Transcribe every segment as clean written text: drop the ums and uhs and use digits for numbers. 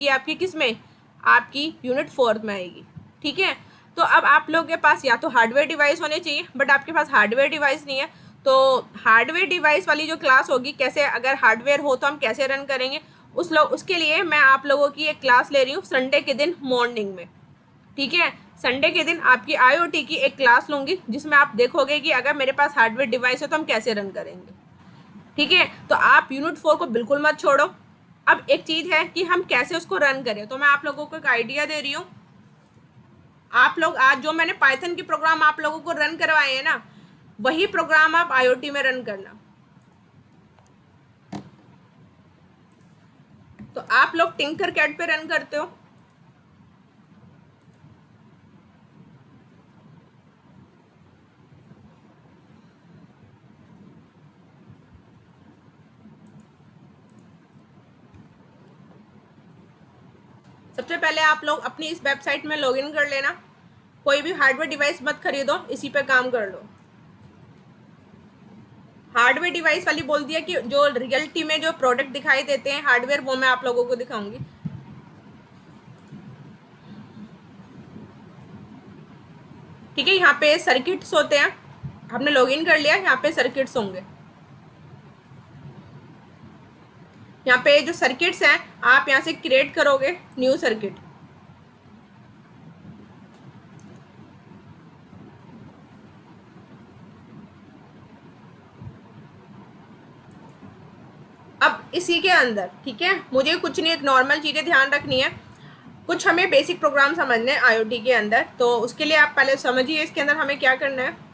ये आपकी किस में, आपकी यूनिट 4 में आएगी। ठीक है, तो अब आप लोगों के पास या तो हार्डवेयर डिवाइस होने चाहिए, बट आपके पास हार्डवेयर डिवाइस नहीं है, तो हार्डवेयर डिवाइस वाली जो क्लास होगी, कैसे अगर हार्डवेयर हो तो हम कैसे रन करेंगे, उसके लिए मैं आप लोगों की एक क्लास ले रही हूँ संडे के दिन मॉर्निंग में। ठीक है, संडे के दिन आपकी IoT की एक क्लास लूँगी, जिसमें आप देखोगे कि अगर मेरे पास हार्डवेयर डिवाइस है तो हम कैसे रन करेंगे। ठीक है, तो आप यूनिट 4 को बिल्कुल मत छोड़ो। अब एक चीज़ है कि हम कैसे उसको रन करें, तो मैं आप लोगों को एक आइडिया दे रही हूँ। आप लोग आज जो मैंने पाइथन की प्रोग्राम आप लोगों को रन करवाए हैं ना, वही प्रोग्राम आप IoT में रन करना। तो आप लोग टिंकरकैड पे रन करते हो, सबसे पहले आप लोग अपनी इस वेबसाइट में लॉगिन कर लेना। कोई भी हार्डवेयर डिवाइस मत खरीदो, इसी पे काम कर लो। हार्डवेयर डिवाइस वाली बोल दिया कि जो रियलिटी में जो प्रोडक्ट दिखाई देते हैं हार्डवेयर, वो मैं आप लोगों को दिखाऊंगी। ठीक है, यहाँ पे सर्किट्स होते हैं, हमने लॉगिन कर लिया, यहाँ पे सर्किट्स होंगे। यहाँ पे जो सर्किट्स हैं आप यहाँ से क्रिएट करोगे न्यू सर्किट। अब इसी के अंदर, ठीक है, मुझे कुछ नहीं, एक नॉर्मल चीज़ें ध्यान रखनी है, कुछ हमें बेसिक प्रोग्राम समझने हैं IoT के अंदर। तो उसके लिए आप पहले समझिए इसके अंदर हमें क्या करना है।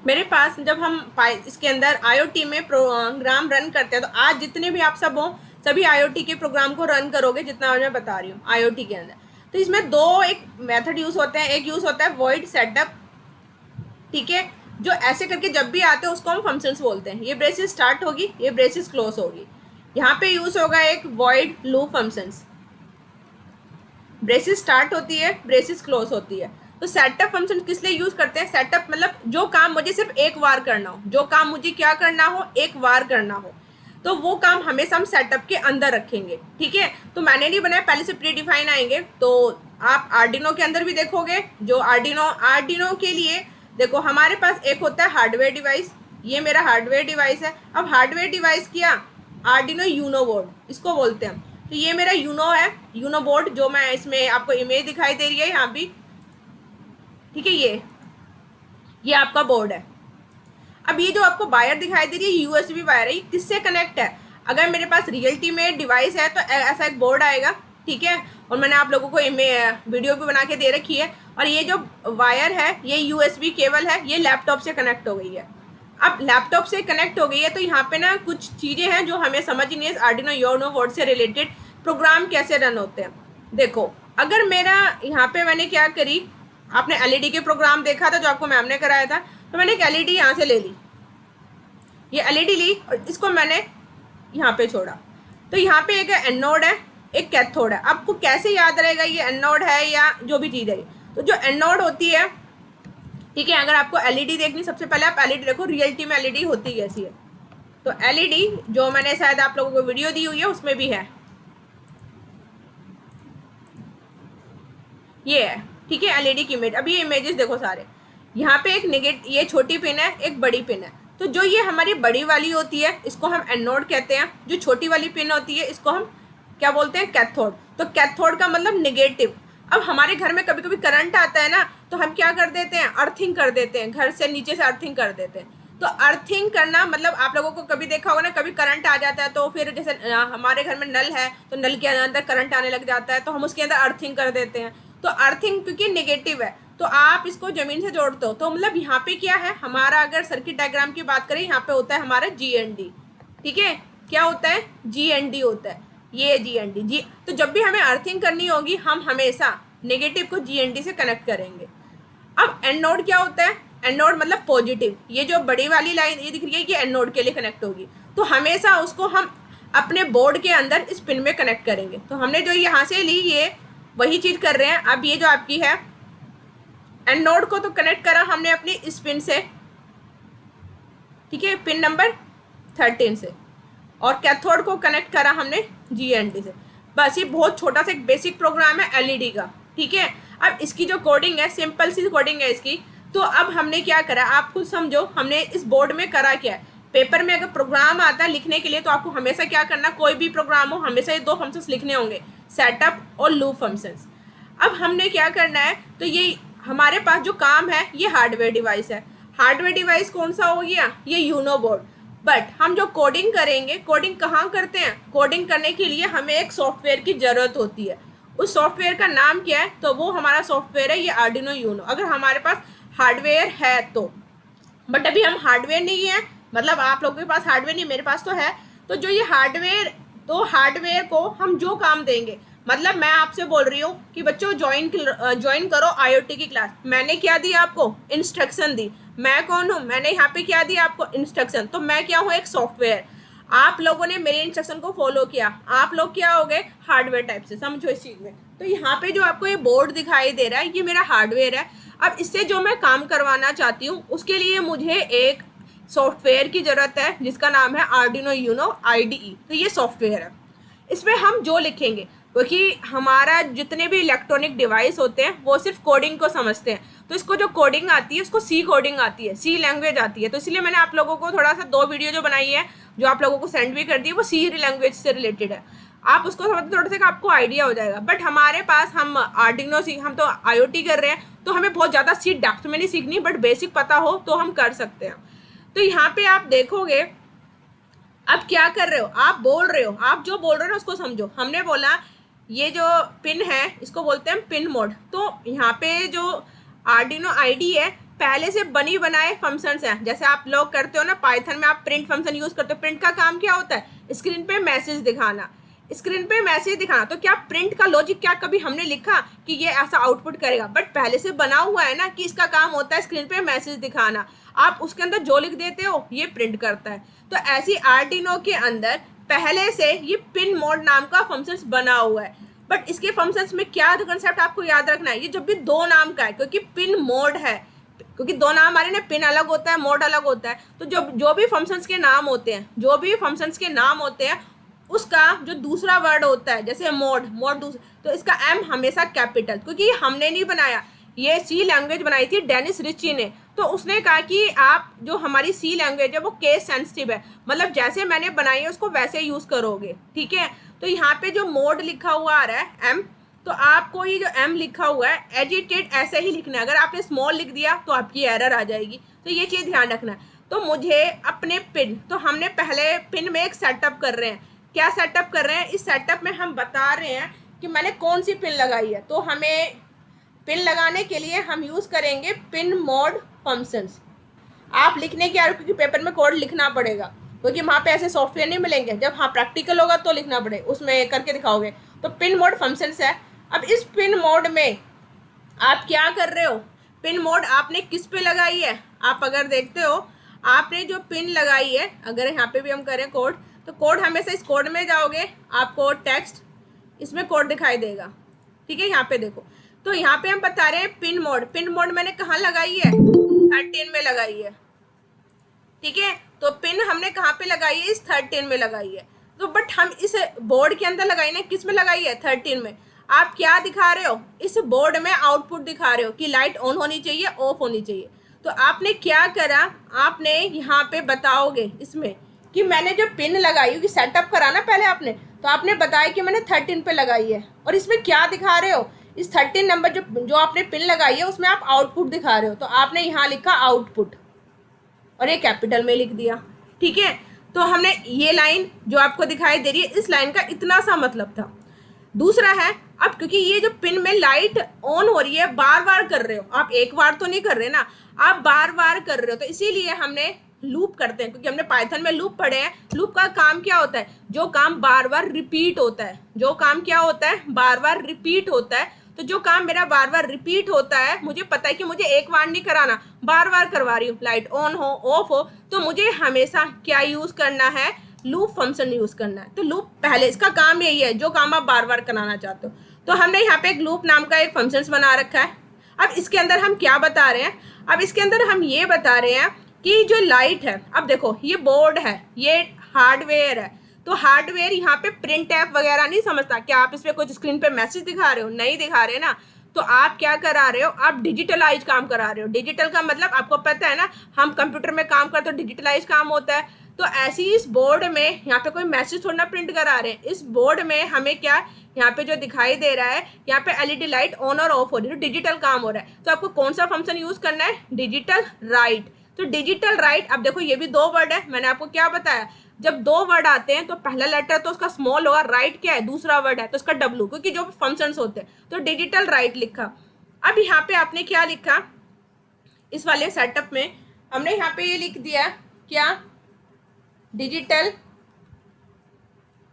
मेरे पास जब हम इसके अंदर IoT में प्रोग्राम रन करते हैं, तो आज जितने भी आप सब हो सभी IoT के प्रोग्राम को रन करोगे, जितना मैं बता रही हूँ IoT के अंदर। तो इसमें दो एक मेथड यूज़ होते हैं, एक यूज़ होता है वॉइड सेटअप। ठीक है, जो ऐसे करके जब भी आते हैं उसको हम फंक्शंस बोलते हैं। ये ब्रेसेस स्टार्ट होगी, ये ब्रेसेस क्लोज होगी। यहाँ पे यूज़ होगा एक void loop functions. Braces start होती है, ब्रेसेस क्लोज होती है। तो सेटअप फंक्शन किस लिए यूज करते हैं, सेटअप मतलब जो काम मुझे सिर्फ एक बार करना हो, जो काम मुझे क्या करना हो, एक बार करना हो, तो वो काम हमेशा हम सेटअप के अंदर रखेंगे। ठीक है, तो मैंने नहीं बनाया, पहले से प्री डिफाइन आएंगे। तो आप आर्डिनो के अंदर भी देखोगे, जो आर्डिनो के लिए देखो हमारे पास एक होता है हार्डवेयर डिवाइस, ये मेरा हार्डवेयर डिवाइस है। अब हार्डवेयर डिवाइस किया आर्डिनो यूनो बोर्ड इसको बोलते हैं। तो ये मेरा यूनो है, यूनो बोर्ड, जो मैं इसमें आपको इमेज दिखाई दे रही है यहाँ भी। ठीक है, ये आपका बोर्ड है। अब ये जो आपको वायर दिखाई दे रही है USB वायर है, ये किससे कनेक्ट है, अगर मेरे पास रियलिटी में डिवाइस है तो ऐसा एक बोर्ड आएगा। ठीक है, और मैंने आप लोगों को वीडियो भी बना के दे रखी है। और ये जो वायर है ये USB केबल है, ये लैपटॉप से कनेक्ट हो गई है। अब लैपटॉप से कनेक्ट हो गई है, तो यहाँ पे ना कुछ चीज़ें हैं जो हमें समझ नहीं है आर्डिनो यूनो बोर्ड से रिलेटेड प्रोग्राम कैसे रन होते हैं। देखो, अगर मेरा यहाँ पे मैंने क्या करी, आपने LED के प्रोग्राम देखा था जो आपको मैम ने कराया था, तो मैंने एक LED यहाँ से ले ली, ये LED ली और इसको मैंने यहाँ पे छोड़ा। तो यहाँ पे एक एनोड है, एक कैथोड है। आपको कैसे याद रहेगा ये एनोड है या जो भी चीज़ है। तो जो एनोड होती है, ठीक है, अगर आपको LED देखनी, सबसे पहले आप LED देखो, रियलिटी में LED होती कैसी है। तो LED जो मैंने शायद आप लोगों को वीडियो दी हुई है उसमें भी है, ये है। ठीक है, LED की इमेज। अब ये इमेजेस देखो सारे, यहाँ पे एक ये छोटी पिन है, एक बड़ी पिन है। तो जो ये हमारी बड़ी वाली होती है इसको हम एनोड कहते हैं, जो छोटी वाली पिन होती है इसको हम क्या बोलते हैं, कैथोड। तो कैथोड का मतलब निगेटिव। अब हमारे घर में कभी कभी करंट आता है ना, तो हम क्या कर देते हैं, अर्थिंग कर देते हैं, घर से नीचे से अर्थिंग कर देते हैं। तो अर्थिंग करना मतलब आप लोगों को कभी देखा होगा ना, कभी करंट आ जाता है तो फिर जैसे हमारे घर में नल है तो नल के अंदर करंट आने लग जाता है, तो हम उसके अंदर अर्थिंग कर देते हैं। तो अर्थिंग क्योंकि नेगेटिव है, तो आप इसको जमीन से जोड़ते हो, तो मतलब यहाँ पे क्या है हमारा, अगर सर्किट डायग्राम की बात करें, यहाँ पे होता है हमारा GND। ठीक है, क्या होता है, GND होता है, ये GND। तो जब भी हमें अर्थिंग करनी होगी हम हमेशा नेगेटिव को GND से कनेक्ट करेंगे। अब एनोड क्या होता है, एनोड मतलब पॉजिटिव। ये जो बड़ी वाली लाइन ये दिख रही है ये एनोड के लिए कनेक्ट होगी, तो हमेशा उसको हम अपने बोर्ड के अंदर इस पिन में कनेक्ट करेंगे। तो हमने जो यहाँ से ली ये वही चीज़ कर रहे हैं। अब ये जो आपकी है एनोड को तो कनेक्ट करा हमने अपनी इस पिन से, ठीक है, पिन नंबर 13 से, और कैथोड को कनेक्ट करा हमने GND से। बस ये बहुत छोटा सा एक बेसिक प्रोग्राम है LED का, ठीक है। अब इसकी जो कोडिंग है, सिंपल सी कोडिंग है इसकी। तो अब हमने क्या करा, आप खुद समझो हमने इस बोर्ड में करा क्या है। पेपर में अगर प्रोग्राम आता है लिखने के लिए तो आपको हमेशा क्या करना, कोई भी प्रोग्राम हो हमेशा ये दो फंक्शंस लिखने होंगे, सेटअप और लूप फंक्शंस। अब हमने क्या करना है, तो ये हमारे पास जो काम है ये हार्डवेयर डिवाइस है। हार्डवेयर डिवाइस कौन सा हो गया, ये यूनो बोर्ड। बट हम जो कोडिंग करेंगे, कोडिंग कहाँ करते हैं, कोडिंग करने के लिए हमें एक सॉफ्टवेयर की ज़रूरत होती है। उस सॉफ्टवेयर का नाम क्या है, तो वो हमारा सॉफ्टवेयर है ये आर्डिनो यूनो, अगर हमारे पास हार्डवेयर है तो। बट अभी हम हार्डवेयर नहीं है, मतलब आप लोगों के पास हार्डवेयर नहीं, मेरे पास तो है। तो जो ये हार्डवेयर, तो हार्डवेयर को हम जो काम देंगे, मतलब मैं आपसे बोल रही हूँ कि बच्चों ज्वाइन करो IoT की क्लास, मैंने क्या दिया आपको, इंस्ट्रक्शन दी। मैं कौन हूँ, मैंने यहाँ पे क्या दिया आपको, इंस्ट्रक्शन। तो मैं क्या हूँ, एक सॉफ्टवेयर। आप लोगों ने मेरे इंस्ट्रक्शन को फॉलो किया, आप लोग क्या हो गए, हार्डवेयर टाइप से, समझो इस चीज़ में। तो यहाँ पे जो आपको ये बोर्ड दिखाई दे रहा है ये मेरा हार्डवेयर है। अब इससे जो मैं काम करवाना चाहती हूँ उसके लिए मुझे एक सॉफ्टवेयर की ज़रूरत है जिसका नाम है आर्डिनो यूनो IDE। तो ये सॉफ्टवेयर है, इसमें हम जो लिखेंगे, क्योंकि हमारा जितने भी इलेक्ट्रॉनिक डिवाइस होते हैं वो सिर्फ कोडिंग को समझते हैं, तो इसको जो कोडिंग आती है उसको C कोडिंग आती है, C लैंग्वेज आती है। तो इसलिए मैंने आप लोगों को थोड़ा सा 2 वीडियो जो बनाई है, जो आप लोगों को सेंड भी कर दी है, वो C लैंग्वेज से रिलेटेड है। आप उसको समझते थोड़ा सा आपको आइडिया हो जाएगा। बट हमारे पास हम आर्डिनो हम तो IoT कर रहे हैं, तो हमें बहुत ज़्यादा C डेप्थ में नहीं सीखनी, बट बेसिक पता हो तो हम कर सकते हैं। तो यहाँ पे आप देखोगे, अब क्या कर रहे हो, आप बोल रहे हो, आप जो बोल रहे हो ना उसको समझो। हमने बोला ये जो पिन है इसको बोलते हैं पिन मोड। तो यहाँ पे जो आर्डिनो IDE है, पहले से बनी बनाए फंक्शंस हैं। जैसे आप लोग करते हो ना पाइथन में, आप प्रिंट फंक्शन यूज़ करते हो। प्रिंट का काम क्या होता है, स्क्रीन पे मैसेज दिखाना, स्क्रीन पे मैसेज दिखाना। तो क्या प्रिंट का लॉजिक क्या कभी हमने लिखा कि ये ऐसा आउटपुट करेगा, बट पहले से बना हुआ है ना कि इसका काम होता है स्क्रीन पे मैसेज दिखाना। आप उसके अंदर जो लिख देते हो ये प्रिंट करता है। तो ऐसी आर्डिनो के अंदर पहले से ये पिन मोड नाम का फंक्शंस बना हुआ है। बट इसके फंक्शंस में क्या कंसेप्ट आपको याद रखना है, ये जब भी 2 नाम का है, क्योंकि पिन मोड है, क्योंकि 2 नाम आ रहे हैं ना, पिन अलग होता है, मोड अलग होता है। तो जो भी फंक्शंस के नाम होते हैं, जो भी फंक्शंस के नाम होते हैं, उसका जो दूसरा वर्ड होता है, जैसे मोड दूसरा, तो इसका M हमेशा कैपिटल, क्योंकि हमने नहीं बनाया, ये C लैंग्वेज बनाई थी डेनिस रिची ने। तो उसने कहा कि आप जो हमारी C लैंग्वेज है वो केस सेंसिटिव है, मतलब जैसे मैंने बनाई है उसको वैसे यूज़ करोगे, ठीक है। तो यहाँ पे जो मोड लिखा हुआ आ रहा है M, तो आपको ये जो M लिखा हुआ है एजिटेड ऐसे ही लिखना है। अगर आपने स्मॉल लिख दिया तो आपकी एरर आ जाएगी, तो ये चीज़ ध्यान रखना है। तो मुझे अपने पिन, तो हमने पहले पिन में एक सेटअप कर रहे हैं। क्या सेटअप कर रहे हैं, इस सेटअप में हम बता रहे हैं कि मैंने कौन सी पिन लगाई है। तो हमें पिन लगाने के लिए हम यूज़ करेंगे पिन मोड फंक्शंस। आप लिखने की क्योंकि पेपर में कोड लिखना पड़ेगा, क्योंकि वहाँ पे ऐसे सॉफ्टवेयर नहीं मिलेंगे। जब हाँ प्रैक्टिकल होगा तो लिखना पड़ेगा, उसमें करके दिखाओगे। तो पिन मोड फंक्शंस है। अब इस पिन मोड में आप क्या कर रहे हो, पिन मोड आपने किस पे लगाई है, आप अगर देखते हो आपने जो पिन लगाई है, अगर यहाँ पे भी हम करें कोड, तो कोड हमेशा इस कोड में जाओगे, आपको टेक्स्ट इसमें कोड दिखाई देगा, ठीक है। यहाँ पे देखो, तो यहाँ पे हम बता रहे हैं पिन मोड मैंने कहाँ लगाई है, 13 में लगाई है, ठीक है। तो पिन हमने कहाँ पे लगाई है, इस 13 में लगाई है। तो बट हम इस बोर्ड के अंदर लगाई ना, किस में लगाई है, 13 में। आप क्या दिखा रहे हो, इस बोर्ड में आउटपुट दिखा रहे हो कि लाइट ऑन होनी चाहिए, ऑफ होनी चाहिए। तो आपने क्या करा, आपने यहाँ पे बताओगे इसमें कि मैंने जो पिन लगाई, क्योंकि सेटअप करा ना पहले आपने, तो आपने बताया कि मैंने 13 पे लगाई है। और इसमें क्या दिखा रहे हो, इस 13 नंबर जो आपने पिन लगाई है उसमें आप आउटपुट दिखा रहे हो। तो आपने यहाँ लिखा आउटपुट और ये कैपिटल में लिख दिया, ठीक है। तो हमने ये लाइन जो आपको दिखाई दे रही है, इस लाइन का इतना सा मतलब था। दूसरा है, अब क्योंकि ये जो पिन में लाइट ऑन हो रही है, बार बार कर रहे हो आप, एक बार तो नहीं कर रहे ना, आप बार बार कर रहे हो, तो इसीलिए हमने लूप करते हैं, क्योंकि हमने पाइथन में लूप पढ़े हैं। लूप का काम क्या होता है, जो काम बार बार रिपीट होता है, जो काम क्या होता है, बार बार रिपीट होता है। तो जो काम मेरा बार बार रिपीट होता है, मुझे पता है कि मुझे एक बार नहीं कराना, बार बार करवा रही हूँ, लाइट ऑन हो ऑफ हो, तो मुझे हमेशा क्या यूज़ करना है, लूप फंक्शन यूज़ करना है। तो लूप पहले, इसका काम यही है, जो काम आप बार बार कराना चाहते हो। तो हमने यहाँ पे एक लूप नाम का एक फंक्शन बना रखा है। अब इसके अंदर हम क्या बता रहे हैं, अब इसके अंदर हम ये बता रहे हैं कि जो लाइट है, अब देखो ये बोर्ड है, ये हार्डवेयर है, तो हार्डवेयर यहाँ पे प्रिंट ऐप वगैरह नहीं समझता। क्या आप इस पे कुछ स्क्रीन पे मैसेज दिखा रहे हो? नहीं दिखा रहे ना। तो आप क्या करा रहे हो, आप डिजिटलाइज काम करा रहे हो। डिजिटल का मतलब आपको पता है ना, हम कंप्यूटर में काम करते हो डिजिटलाइज काम होता है। तो ऐसे ही इस बोर्ड में यहाँ पे कोई मैसेज थोड़ा ना प्रिंट करा रहे हैं, इस बोर्ड में हमें क्या यहाँ पे जो दिखाई दे रहा है, यहाँ पे एलईडी लाइट ऑन और ऑफ हो रही है, तो डिजिटल काम हो रहा है। तो आपको कौन सा फंक्शन यूज करना है, डिजिटल राइट। तो डिजिटल राइट, अब देखो ये भी दो वर्ड है, मैंने आपको क्या बताया, जब दो वर्ड आते हैं तो पहला लेटर तो उसका स्मॉल होगा, राइट क्या है दूसरा वर्ड है तो उसका डब्ल्यू, क्योंकि जो फंक्शंस होते हैं। तो डिजिटल राइट लिखा। अब यहाँ पे आपने क्या लिखा, इस वाले सेटअप में हमने यहाँ पे ये लिख दिया क्या, डिजिटल,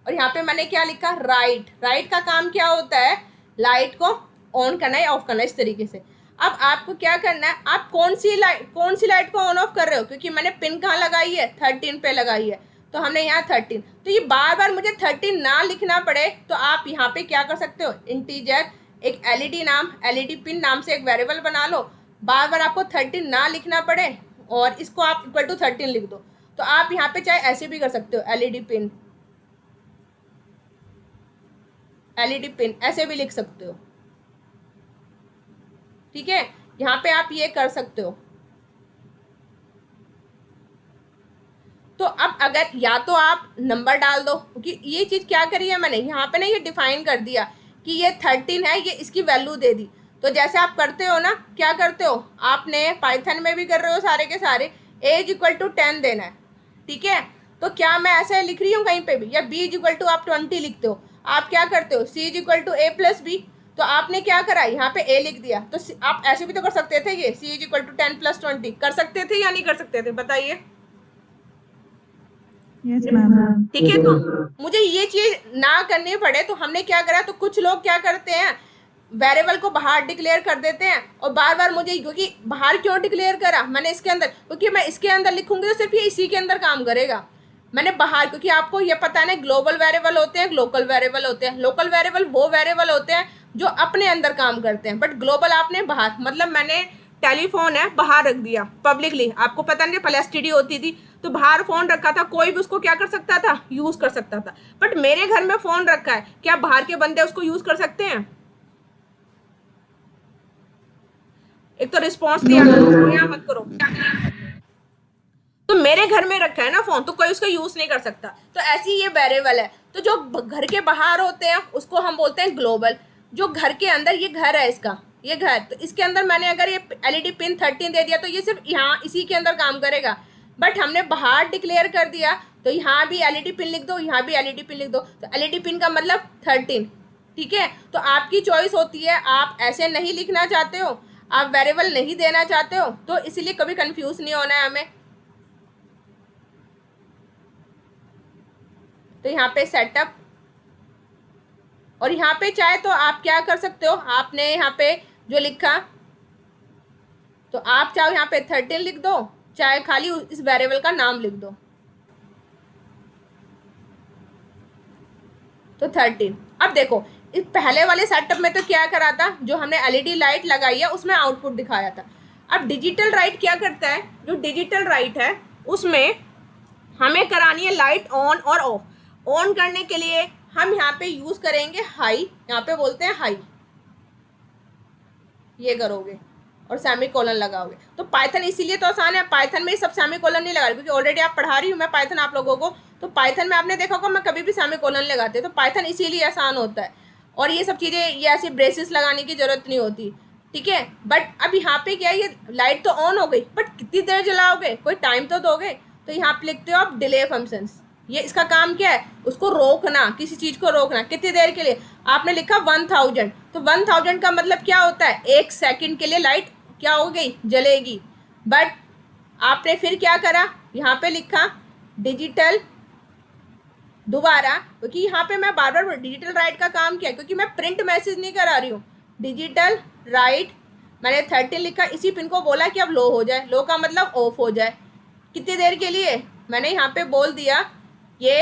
और यहाँ पे मैंने क्या लिखा, राइट। राइट का काम क्या होता है, लाइट को ऑन करना है ऑफ करना है, इस तरीके से। अब आपको क्या करना है, आप कौन सी लाइट को ऑन ऑफ कर रहे हो, क्योंकि मैंने पिन कहाँ लगाई है, 13 पे लगाई है, तो हमने यहाँ 13। तो ये बार बार मुझे 13 ना लिखना पड़े, तो आप यहाँ पे क्या कर सकते हो, इंटीजर एक एलईडी पिन नाम से एक वेरिएबल बना लो, बार बार आपको 13 ना लिखना पड़े, और इसको आप इक्वल टू 13 लिख दो। तो आप यहाँ पे चाहे ऐसे भी कर सकते हो, एलईडी पिन ऐसे भी लिख सकते हो, ठीक है। यहाँ पे आप ये कर सकते हो। तो अब अगर या तो आप नंबर डाल दो, क्योंकि ये चीज़ क्या करी है मैंने यहाँ पे ना, ये डिफाइन कर दिया कि ये 13 है, ये इसकी वैल्यू दे दी। तो जैसे आप करते हो ना, क्या करते हो, आपने पाइथन में भी कर रहे हो सारे के सारे, एज इक्वल टू 10 देना है, ठीक है। तो क्या मैं ऐसे लिख रही हूँ कहीं पे भी, या बी इज इक्वल टू आप 20 लिखते हो, आप क्या करते हो, C is equal to A plus B. तो आपने क्या करा, यहाँ पे ए लिख दिया। तो आप ऐसे भी तो कर सकते थे, ये सी इज इक्वल टू 10 प्लस 20 कर सकते थे या नहीं कर सकते थे, बताइए। ठीक है। तो मुझे ये चीज ना करनी पड़े, तो हमने क्या करा, तो कुछ लोग क्या करते हैं, वेरिएबल को बाहर डिक्लेयर कर देते हैं, और बार बार मुझे, क्योंकि बाहर क्यों डिक्लेयर करा मैंने इसके अंदर, क्योंकि मैं इसके अंदर लिखूंगी तो सिर्फ ये इसी के अंदर काम करेगा। मैंने बाहर, क्योंकि आपको ये पता है ना, ग्लोबल वेरिएबल होते हैं, लोकल वेरिएबल होते हैं। लोकल वेरिएबल वो वेरिएबल होते हैं जो अपने अंदर काम करते हैं, बट ग्लोबल आपने बाहर, मतलब मैंने टेलीफोन है बाहर रख दिया पब्लिकली, आपको पता नहीं पहले एसटीडी होती थी, तो बाहर फोन रखा था, कोई भी उसको क्या कर सकता था, यूज कर सकता था। बट मेरे घर में फोन रखा है, क्या बाहर के बंदे उसको यूज कर सकते हैं? एक तो रिस्पॉन्स दिया मत करो। तो मेरे घर में रखा है ना फोन, तो कोई उसका यूज नहीं कर सकता। तो ऐसी ये वेरिएबल है। तो जो घर के बाहर होते हैं उसको हम बोलते हैं ग्लोबल। जो घर के अंदर, ये घर है इसका, ये घर, तो इसके अंदर मैंने अगर ये एलईडी पिन 13 दे दिया, तो ये सिर्फ यहाँ इसी के अंदर काम करेगा। बट हमने बाहर डिक्लेयर कर दिया, तो यहाँ भी एलईडी पिन लिख दो, यहाँ भी एलईडी पिन लिख दो। तो एलईडी पिन का मतलब 13, ठीक है। तो आपकी चॉइस होती है, आप ऐसे नहीं लिखना चाहते हो, आप वेरिएबल नहीं देना चाहते हो, तो इसीलिए कभी कंफ्यूज नहीं होना है हमें। तो यहाँ पे सेटअप, और यहाँ पे चाहे तो आप क्या कर सकते हो, आपने यहाँ पे जो लिखा, तो आप चाहे यहाँ पे 13 लिख दो, चाहे खाली इस वेरिएबल का नाम लिख दो, तो 13। अब देखो इस पहले वाले सेटअप में तो क्या करा था, जो हमने एलईडी लाइट लगाई है उसमें आउटपुट दिखाया था। अब डिजिटल राइट क्या करता है, जो डिजिटल राइट है उसमें हमें करानी है लाइट ऑन और ऑफ। ऑन करने के लिए हम यहाँ पे यूज करेंगे हाई, यहाँ पे बोलते हैं हाई, ये करोगे और सेमीकोलन लगाओगे। तो पाइथन इसीलिए तो आसान है, पाइथन में सब सेमीकोलन नहीं लगा रही, क्योंकि ऑलरेडी आप पढ़ा रही हूँ मैं पाइथन आप लोगों को, तो पाइथन में आपने देखा होगा मैं कभी भी सेमीकोलन लगाते, तो पाइथन इसीलिए आसान होता है। और ये सब चीज़ें, ये ऐसी ब्रेसेस लगाने की जरूरत नहीं होती, ठीक है। बट अब यहाँ पे क्या है, ये लाइट तो ऑन हो गई, बट कितनी देर जलाओगे, कोई टाइम तो दोगे। तो यहाँ पे लिखते हो आप डिले फंक्शंस, ये इसका काम क्या है, उसको रोकना, किसी चीज़ को रोकना, कितनी देर के लिए। आपने लिखा 1000, तो 1000 का मतलब क्या होता है, 1 सेकंड के लिए लाइट क्या हो गई, जलेगी। बट आपने फिर क्या करा, यहाँ पे लिखा डिजिटल दोबारा, क्योंकि यहाँ पे मैं बार बार डिजिटल राइट का काम किया, क्योंकि मैं प्रिंट मैसेज नहीं करा रही हूँ। डिजिटल राइट मैंने 13 लिखा, इसी पिन को बोला कि अब लो हो जाए, लो का मतलब ऑफ हो जाए। कितनी देर के लिए, मैंने यहाँ पे बोल दिया ये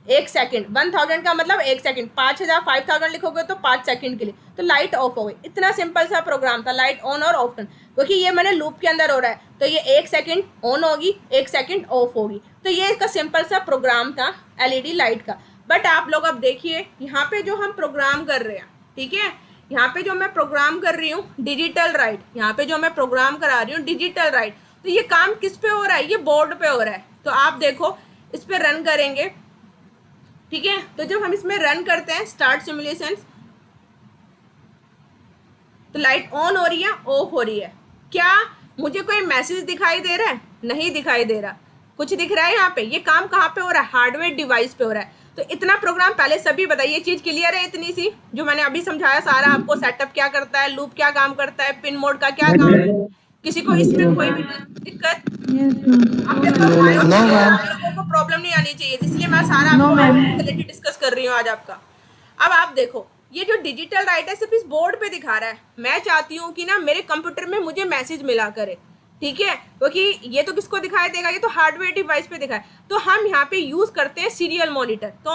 1 सेकंड, 1000 का मतलब 1 सेकंड, 5000 5000 लिखोगे तो 5 सेकंड के लिए, तो लाइट ऑफ हो गई। इतना सिंपल सा प्रोग्राम था, लाइट ऑन और ऑफ करना, क्योंकि ये मैंने लूप के अंदर हो रहा है, तो ये 1 सेकंड ऑन होगी, 1 सेकंड ऑफ होगी। तो ये इसका सिंपल सा प्रोग्राम था एलईडी लाइट का। बट आप लोग अब देखिए यहाँ पे जो हम प्रोग्राम कर रहे हैं, ठीक है, यहाँ पे जो मैं प्रोग्राम कर रही हूँ डिजिटल राइट, यहाँ पे जो मैं प्रोग्राम करा रही हूँ डिजिटल राइट, तो ये काम किस पे हो रहा है, ये बोर्ड पे हो रहा है। तो आप देखो इस पे रन करेंगे, ठीक है, तो जब हम इसमें रन करते हैं स्टार्ट सिमुलेशन, तो लाइट ऑन हो रही है, ऑफ हो रही है। क्या मुझे कोई मैसेज दिखाई दे रहा है? नहीं दिखाई दे रहा। कुछ दिख रहा है यहाँ पे? ये काम कहाँ पे हो रहा है? हार्डवेयर डिवाइस पे हो रहा है। तो इतना प्रोग्राम पहले सभी बताइए, चीज क्लियर है इतनी सी जो मैंने अभी समझाया सारा आपको, सेटअप क्या करता है, लूप क्या काम करता है, पिन मोड का क्या काम है, किसी को इसमें कोई भी दिक्कत? आप लोगों को प्रॉब्लम नहीं आनी चाहिए, इसलिए मैं सारा आपको रिलेटेड डिस्कस कर रही हूँ आज आपका। अब आप देखो ये जो डिजिटल राइट है सिर्फ इस बोर्ड पे दिखा रहा है। मैं चाहती हूँ कि ना मेरे कंप्यूटर में मुझे मैसेज मिला करे, ठीक है, क्योंकि ये तो किसको दिखाई देगा, ये तो हार्डवेयर डिवाइस पे दिखाए। तो हम यहाँ पे यूज करते हैं सीरियल मॉनिटर। तो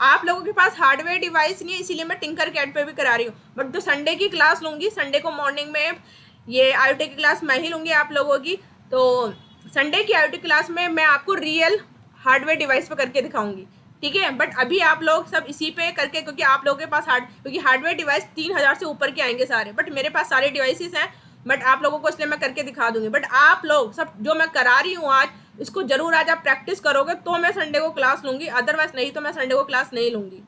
आप लोगों के पास हार्डवेयर डिवाइस नहीं है, इसीलिए मैं टिंकर कैट पे भी करा रही हूँ। बट जो संडे की क्लास लूंगी, संडे को मॉर्निंग में ये IoT की क्लास मैं ही लूंगी आप लोगों की, तो संडे की IoT क्लास में मैं आपको रियल हार्डवेयर डिवाइस पे करके दिखाऊंगी, ठीक है। बट अभी आप लोग सब इसी पे करके, क्योंकि आप लोगों के पास क्योंकि हार्डवेयर डिवाइस 3000 से ऊपर के आएंगे सारे, बट मेरे पास सारे डिवाइसेस हैं, बट आप लोगों को इसलिए मैं करके दिखा दूंगी। बट आप लोग सब जो मैं करा रही हूँ आज, इसको जरूर आज आप प्रैक्टिस करोगे तो मैं संडे को क्लास लूंगी, अदरवाइज नहीं तो मैं संडे को क्लास नहीं लूंगी।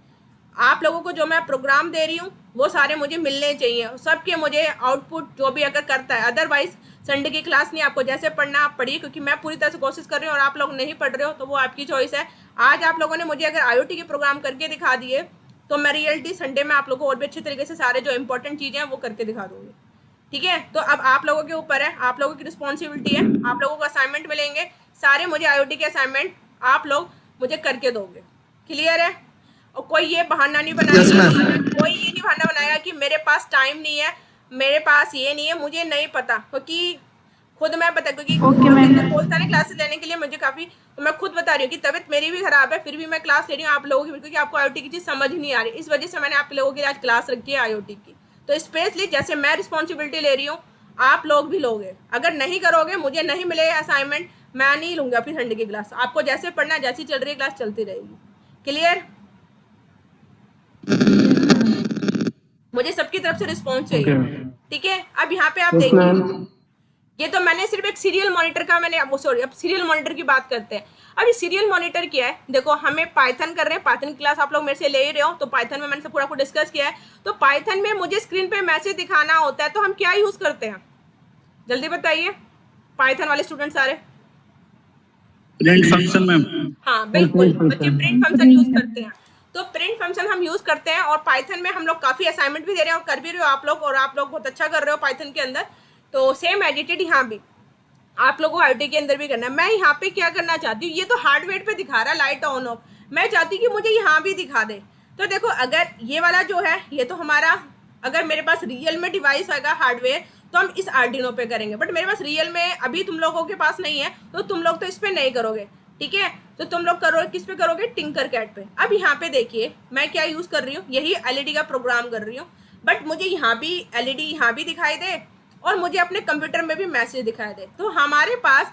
आप लोगों को जो मैं प्रोग्राम दे रही हूँ वो सारे मुझे मिलने चाहिए, सबके मुझे आउटपुट जो भी अगर करता है। अदरवाइज संडे की क्लास नहीं, आपको जैसे पढ़ना आप पढ़िए, क्योंकि मैं पूरी तरह से कोशिश कर रही हूँ और आप लोग नहीं पढ़ रहे हो तो वो आपकी चॉइस है। आज आप लोगों ने मुझे अगर IoT के प्रोग्राम करके दिखा दिए तो मैं रियलिटी संडे में आप लोगों को और भी अच्छे तरीके से सारे जो इंपॉर्टेंट चीज़ें हैं वो करके दिखा दूंगी, ठीक है। तो अब आप लोगों के ऊपर है, आप लोगों की रिस्पॉन्सिबिलिटी है, आप लोगों को असाइनमेंट मिलेंगे सारे, मुझे IoT के असाइनमेंट आप लोग मुझे करके दोगे, क्लियर है। और कोई ये बहाना नहीं बनाया, कोई ये नहीं बहाना बनाया कि मेरे पास टाइम नहीं है, मेरे पास ये नहीं है, मुझे नहीं पता, क्योंकि खुद मैं बता, क्योंकि बोलता है क्लासेस लेने के लिए मुझे काफ़ी, तो मैं खुद बता रही हूँ कि तबीयत मेरी भी खराब है, फिर भी मैं क्लास ले रही हूँ आप लोगों की, क्योंकि आपको IoT की चीज़ समझ नहीं आ रही, इस वजह से मैंने आप लोगों के लिए आज क्लास रखी है IoT की। तो स्पेशली जैसे मैं रिस्पॉन्सिबिलिटी ले रही हूँ आप लोग भी लोगे, अगर नहीं करोगे, मुझे नहीं मिले असाइनमेंट, मैं नहीं लूंगा अपनी संडे की क्लास। आपको जैसे पढ़ना, जैसी चल रही है क्लास चलती रहेगी, क्लियर। मुझे सबकी तरफ से रिस्पॉन्स चाहिए, ठीक है। अब यहाँ पे आप देखिए, ये तो मैंने सिर्फ एक सीरियल मॉनिटर का मैंने, अब सॉरी, अब सीरियल मॉनिटर की बात करते हैं। अब ये सीरियल मॉनिटर क्या है, देखो हमें पाइथन कर रहे हैं, पाइथन की क्लास आप लोग मेरे से ले ही रहे हो, तो पाइथन में मैंने सब पूरा डिस्कस किया है। तो पाइथन में मुझे स्क्रीन पे मैसेज दिखाना होता है, तो हम क्या यूज करते हैं, जल्दी बताइए पाइथन वाले स्टूडेंट सारे। Print function ma'am. हाँ बिल्कुल, बच्चे प्रिंट फंक्शन यूज करते हैं। तो प्रिंट फंक्शन हम यूज करते हैं, और पाइथन में हम लोग काफी असाइनमेंट भी दे रहे हैं और कर भी रहे हो आप लोग, और आप लोग बहुत अच्छा कर रहे हो पाइथन के अंदर। तो सेम एडिटेड यहाँ भी आप लोगों को IoT के अंदर भी करना है। मैं यहाँ पे क्या करना चाहती हूँ, ये तो हार्डवेयर पे दिखा रहा है लाइट ऑन ऑफ, मैं चाहती हूँ कि मुझे यहाँ भी दिखा दे। तो देखो अगर ये वाला जो है ये तो हमारा, अगर मेरे पास रियल में डिवाइस आएगा हार्डवेयर तो हम इस आर्डिनो पे करेंगे, बट मेरे पास रियल में अभी तुम लोगों के पास नहीं है, तो तुम लोग तो इस पे नहीं करोगे, ठीक है। तो तुम लोग करोगे किस पे करोगे, टिंकर कैट पे। अब यहाँ पे देखिए मैं क्या यूज कर रही हूँ, यही LED का प्रोग्राम कर रही हूँ, बट मुझे यहाँ भी LED यहाँ भी दिखाई दे और मुझे अपने कंप्यूटर में भी मैसेज दिखाई दे। तो हमारे पास,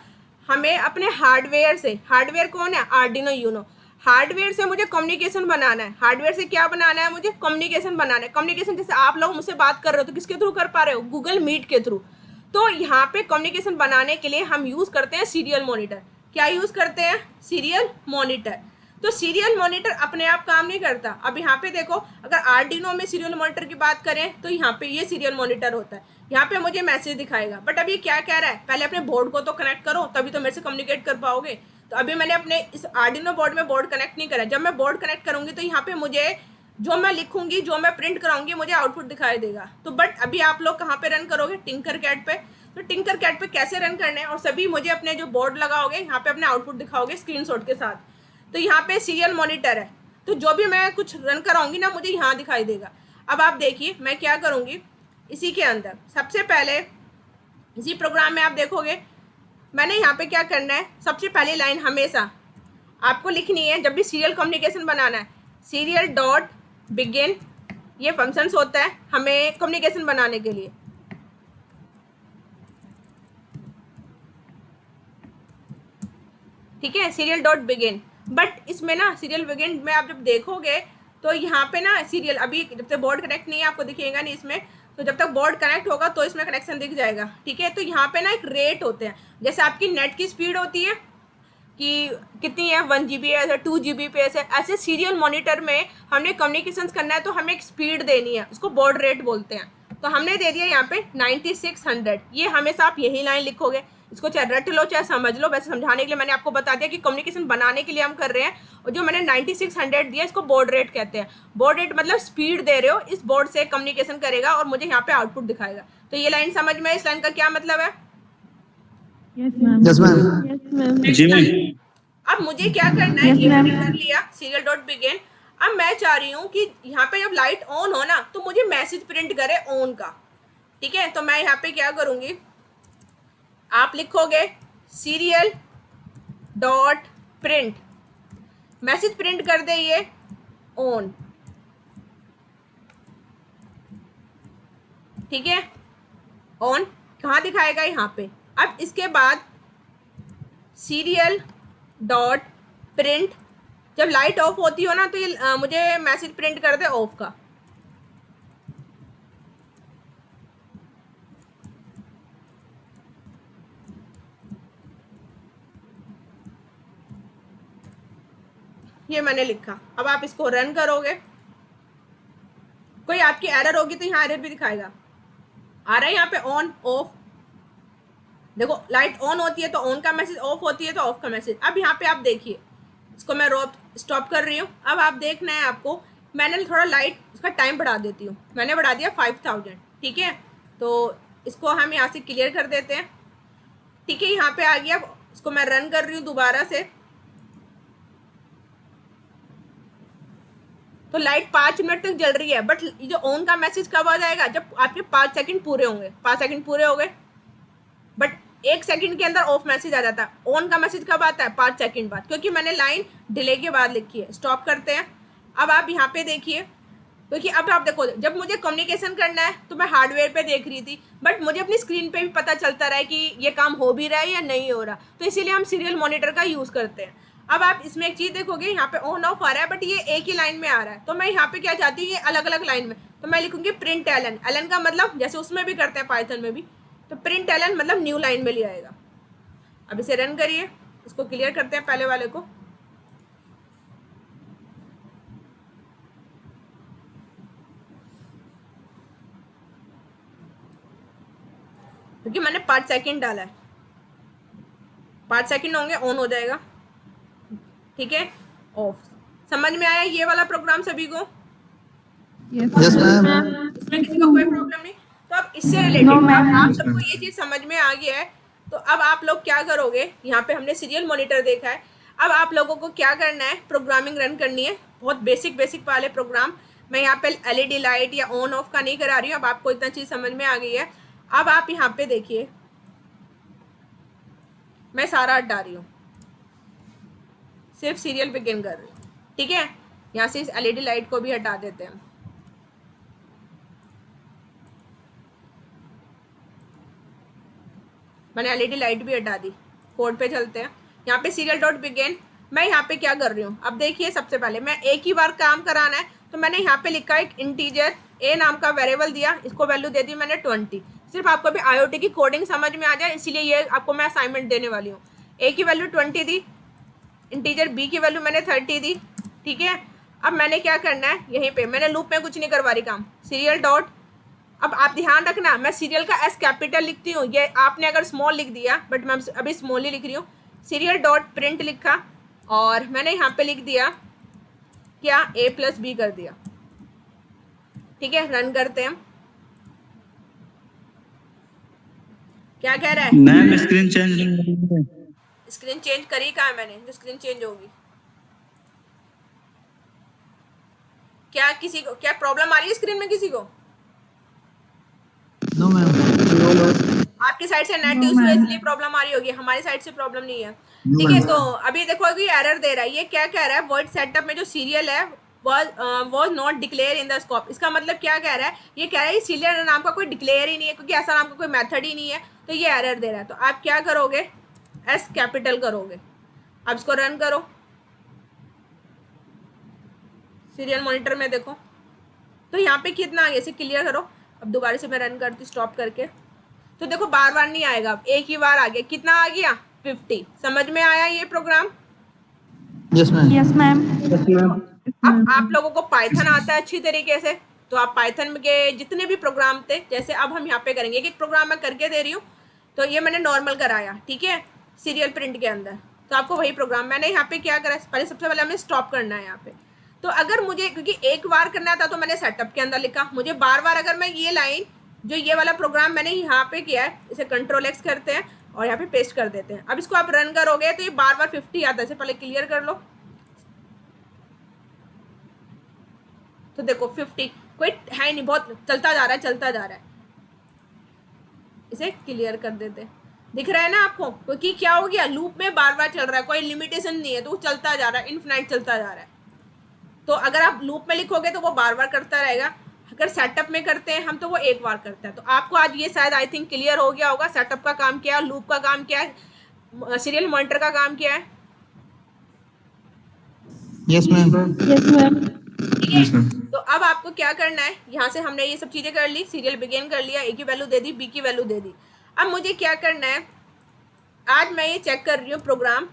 हमें अपने हार्डवेयर से, हार्डवेयर कौन है, आर्डिनो यूनो, हार्डवेयर से मुझे कम्युनिकेशन बनाना है। हार्डवेयर से क्या बनाना है, मुझे कम्युनिकेशन बनाना है। कम्युनिकेशन जैसे आप लोग मुझसे बात कर रहे हो तो किसके थ्रू कर पा रहे हो, गूगल मीट के थ्रू। तो यहाँ पे कम्युनिकेशन बनाने के लिए हम यूज करते हैं सीरियल मॉनिटर। क्या यूज करते हैं, सीरियल मॉनिटर। तो सीरियल मॉनिटर अपने आप काम नहीं करता। अब यहाँ पे देखो, अगर आर्डिनो में सीरियल मॉनिटर की बात करें तो यहाँ पे ये सीरियल मॉनिटर होता है, यहाँ पे मुझे मैसेज दिखाएगा। बट अभी क्या कह रहा है, पहले अपने बोर्ड को तो कनेक्ट करो तभी तो मेरे से कम्युनिकेट कर पाओगे। तो अभी मैंने अपने इस आर्डिनो बोर्ड में बोर्ड कनेक्ट नहीं करा। जब मैं बोर्ड कनेक्ट करूंगी तो यहाँ पे मुझे जो मैं लिखूंगी, जो मैं प्रिंट कराऊंगी, मुझे आउटपुट दिखाई देगा। तो बट अभी आप लोग कहाँ पे रन करोगे, टिंकर कैट पे। तो टिंकर कैट पे कैसे रन करने हैं, और सभी मुझे अपने जो बोर्ड लगाओगे यहाँ पे अपने आउटपुट दिखाओगे स्क्रीनशॉट के साथ। तो यहाँ पे सीरियल मॉनिटर है, तो जो भी मैं कुछ रन कराऊंगी ना मुझे यहाँ दिखाई देगा। अब आप देखिए मैं क्या करूँगी, इसी के अंदर सबसे पहले इसी प्रोग्राम में आप देखोगे मैंने यहाँ पे क्या करना है, सबसे पहली लाइन हमेशा आपको लिखनी है जब भी सीरियल कम्युनिकेशन बनाना है, सीरियल डॉट बिगिन, ये फंक्शंस होता है हमें कम्युनिकेशन बनाने के लिए। ठीक है, सीरियल डॉट बिगिन। बट इसमें ना सीरियल बिगिन में आप जब देखोगे तो यहाँ पे ना सीरियल अभी जब तक बोर्ड कनेक्ट नहीं है आपको दिखेगा नहीं इसमें, तो जब तक बोर्ड कनेक्ट होगा तो इसमें कनेक्शन दिख जाएगा। ठीक है, तो यहाँ पे ना एक रेट होते हैं, जैसे आपकी नेट की स्पीड होती है कि कितनी है, 1 GB है, 2 GB पे, ऐसे सीरियल मॉनिटर में हमने कम्युनिकेशन करना है तो हमें एक स्पीड देनी है, उसको बोर्ड रेट बोलते हैं। तो हमने दे दिया यहाँ पे 9600। ये हमेशा आप यही लाइन लिखोगे, इसको चाहे रट लो चाहे समझ लो, वैसे समझाने के लिए मैंने आपको बता दिया कि कम्युनिकेशन बनाने के लिए हम कर रहे हैं। और जो मैंने 9600 दिया इसको बोर्ड रेट कहते हैं। बोर्ड रेट मतलब स्पीड दे रहे हो, इस बोर्ड से कम्युनिकेशन करेगा और मुझे यहाँ पे आउटपुट दिखाएगा। तो ये लाइन समझ में, इस लाइन का क्या मतलब है? Yes ma'am. Yes ma'am. Yes ma'am. जी मैम। अब मुझे क्या करना है, Yes, ये मैंने ma'am. कर लिया सीरियल डॉट बिगिन। अब मैं चाह रही हूँ कि यहाँ पे जब लाइट ऑन हो ना तो मुझे मैसेज प्रिंट करे ऑन का। ठीक है, तो मैं यहाँ पे क्या करूँगी, आप लिखोगे serial dot print, message print कर दे ये ऑन। ठीक है, ऑन कहाँ दिखाएगा, यहाँ पे। अब इसके बाद सीरियल डॉट प्रिंट, जब लाइट ऑफ होती हो ना तो ये मुझे मैसेज प्रिंट कर दे ऑफ का। ये मैंने लिखा। अब आप इसको रन करोगे, कोई आपकी एरर होगी तो यहाँ एरर भी दिखाएगा। आ रहा है यहाँ पे ऑन ऑफ, देखो लाइट ऑन होती है तो ऑन का मैसेज, ऑफ होती है तो ऑफ का मैसेज। अब यहाँ पे आप देखिए, इसको मैं स्टॉप कर रही हूँ। अब आप देखना है आपको, मैंने थोड़ा लाइट इसका टाइम बढ़ा देती हूँ, मैंने बढ़ा दिया 5000। ठीक है, तो इसको हम यहाँ से क्लियर कर देते हैं। ठीक है, यहाँ पे आ गया। अब इसको मैं रन कर रही हूँ दोबारा से, तो लाइट 5 मिनट तक जल रही है। बट ये जो ऑन का मैसेज कब आ जाएगा, जब आपके 5 सेकंड पूरे होंगे। 5 सेकंड पूरे हो गए, बट 1 सेकंड के अंदर ऑफ मैसेज आ जाता है। ऑन का मैसेज कब आता है, 5 सेकंड बाद, क्योंकि मैंने लाइन डिले के बाद लिखी है। स्टॉप करते हैं। अब आप यहाँ पे देखिए, क्योंकि अब आप देखो, जब मुझे कम्युनिकेशन करना है तो मैं हार्डवेयर पे देख रही थी, बट मुझे अपनी स्क्रीन पे भी पता चलता रहा है कि ये काम हो भी रहा है या नहीं हो रहा, तो इसीलिए हम सीरियल मॉनिटर का यूज़ करते हैं। अब आप इसमें एक चीज़ देखोगे, यहाँ पे ऑन ऑफ आ रहा है, बट ये एक ही लाइन में आ रहा है। तो मैं यहाँ पे क्या चाहती हूँ, ये अलग अलग लाइन में, तो मैं लिखूंगी प्रिंट एलन। एलन का मतलब जैसे उसमें भी करते हैं पाइथन में भी, तो प्रिंट एलन मतलब न्यू लाइन में ले आएगा। अब इसे रन करिए, इसको क्लियर करते हैं पहले वाले को। क्योंकि मैंने 5 सेकंड डाला है, 5 सेकंड होंगे ऑन हो जाएगा। ठीक है, ऑफ। समझ में आया ये वाला प्रोग्राम सभी को? Yes ma'am. इसमें किसी को कोई प्रॉब्लम नहीं? तो अब इससे रिलेटेड आप सबको ये चीज समझ में आ गया है। तो अब आप लोग क्या करोगे, यहाँ पे हमने सीरियल मॉनिटर देखा है। अब आप लोगों को क्या करना है, प्रोग्रामिंग रन करनी है, बहुत बेसिक वाले प्रोग्राम। मैं यहाँ पे एलईडी लाइट या ऑन ऑफ का नहीं करा रही हूँ, अब आपको इतना चीज़ समझ में आ गई है। अब आप यहाँ पे देखिए, मैं सारा हटा रही हूँ, सिर्फ सीरियल बिगिन कर रही हूँ। ठीक है, यहाँ से इस एलईडी लाइट को भी हटा देते हैं। मैंने एलईडी लाइट भी हटा दी। कोड पे चलते हैं। यहाँ पे सीरियल डॉट बिगिन, मैं यहाँ पे क्या कर रही हूँ, अब देखिए। सबसे पहले मैं एक ही बार काम कराना है, तो मैंने यहाँ पे लिखा एक इंटीजर ए नाम का वेरिएबल दिया, इसको वैल्यू दे दी मैंने 20। सिर्फ आपको अभी आईओटी की कोडिंग समझ में आ जाए, इसीलिए ये आपको मैं असाइनमेंट देने वाली हूँ। ए की वैल्यू 20 दी, इंटीजर बी की वैल्यू मैंने 30 दी। ठीक है, अब मैंने क्या करना है, यहीं पे मैंने लूप में कुछ नहीं करवा रही काम, सीरियल डॉट। अब आप ध्यान रखना, मैं सीरियल का एस कैपिटल लिखती हूँ, ये आपने अगर स्मॉल लिख दिया, बट मैं अभी स्मॉल ही लिख रही हूँ। सीरियल डॉट प्रिंट लिखा और मैंने यहाँ पे लिख दिया क्या, ए प्लस बी कर दिया। ठीक है, रन करते हैं। क्या कह रहा है? मैम स्क्रीन चेंज नहीं हो रही है। स्क्रीन चेंज करी कहाँ है मैंने, जो स्क्रीन चेंज होगी? क्या किसी को क्या प्रॉब्लम आ रही है स्क्रीन में किसी को? No ma'am. आपकी आपकी साइड से नेट No, यूज हुआ ma'am. इसलिए प्रॉब्लम आ रही होगी, हमारी साइड से प्रॉब्लम नहीं है। No, ठीक है, ma'am. तो अभी देखो कि एरर दे रहा है, ये क्या कह रहा है, वर्ड सेटअप में जो सीरियल है was not declare in the scope. इसका मतलब क्या कह रहा है, ये कह रहा है सीरियल नाम का कोई डिक्लेयर ही नहीं है, क्योंकि ऐसा नाम का कोई मेथड ही नहीं है, तो ये एरर दे रहा है। तो आप क्या करोगे, एस कैपिटल करोगे। अब इसको रन करो, सीरियल मॉनिटर में देखो, तो यहाँ पे कितना आ गया, इसे क्लियर करो। अब दोबारा से मैं रन करती स्टॉप करके, तो देखो बार बार नहीं आएगा, अब एक ही बार आ गया। कितना आ गया, 50। समझ में आया ये programme? Yes, ma'am. Yes, ma'am. Yes, ma'am. अब आप लोगों को पाइथन आता है अच्छी तरीके से, तो आप पाइथन के जितने भी प्रोग्राम थे, जैसे अब हम यहाँ पे करेंगे, एक एक प्रोग्राम मैं करके दे रही हूँ। तो ये मैंने नॉर्मल कराया, ठीक है, सीरियल प्रिंट के अंदर। तो आपको वही प्रोग्राम मैंने यहाँ पे क्या करा, पहले सबसे पहले हमें स्टॉप करना है यहाँ पे। तो अगर मुझे, क्योंकि एक बार करना था तो मैंने सेटअप के अंदर लिखा, मुझे बार बार अगर मैं ये लाइन, जो ये वाला प्रोग्राम मैंने यहाँ पे किया है, इसे कंट्रोल एक्स करते हैं और यहाँ पे पेस्ट कर देते हैं। अब इसको आप रन करोगे तो ये बार बार 50 आता है। इसे पहले क्लियर कर लो, तो देखो 50 कोई है नहीं, बहुत चलता जा रहा है, चलता जा रहा है। इसे क्लियर कर देते, दिख रहा है ना आपको, क्योंकि क्या हो गया, लूप में बार बार चल रहा है, कोई लिमिटेशन नहीं है, तो वो चलता जा रहा है, इनफिनाइट चलता जा रहा है। तो अगर आप लूप में लिखोगे तो वो बार बार करता रहेगा, अगर सेटअप में करते हैं हम तो वो एक बार करता है। तो आपको आज ये शायद आई थिंक क्लियर हो गया होगा, सेटअप का काम क्या है, लूप का काम क्या है, सीरियल मॉनिटर का काम क्या है। Yes, ma'am. Yes, ma'am. ठीक है, तो अब आपको क्या करना है, यहाँ से हमने ये सब चीजें कर ली, सीरियल बिगिन कर लिया, ए की वैल्यू दे दी, बी की वैल्यू दे दी। अब मुझे क्या करना है, आज मैं ये चेक कर रही हूँ प्रोग्राम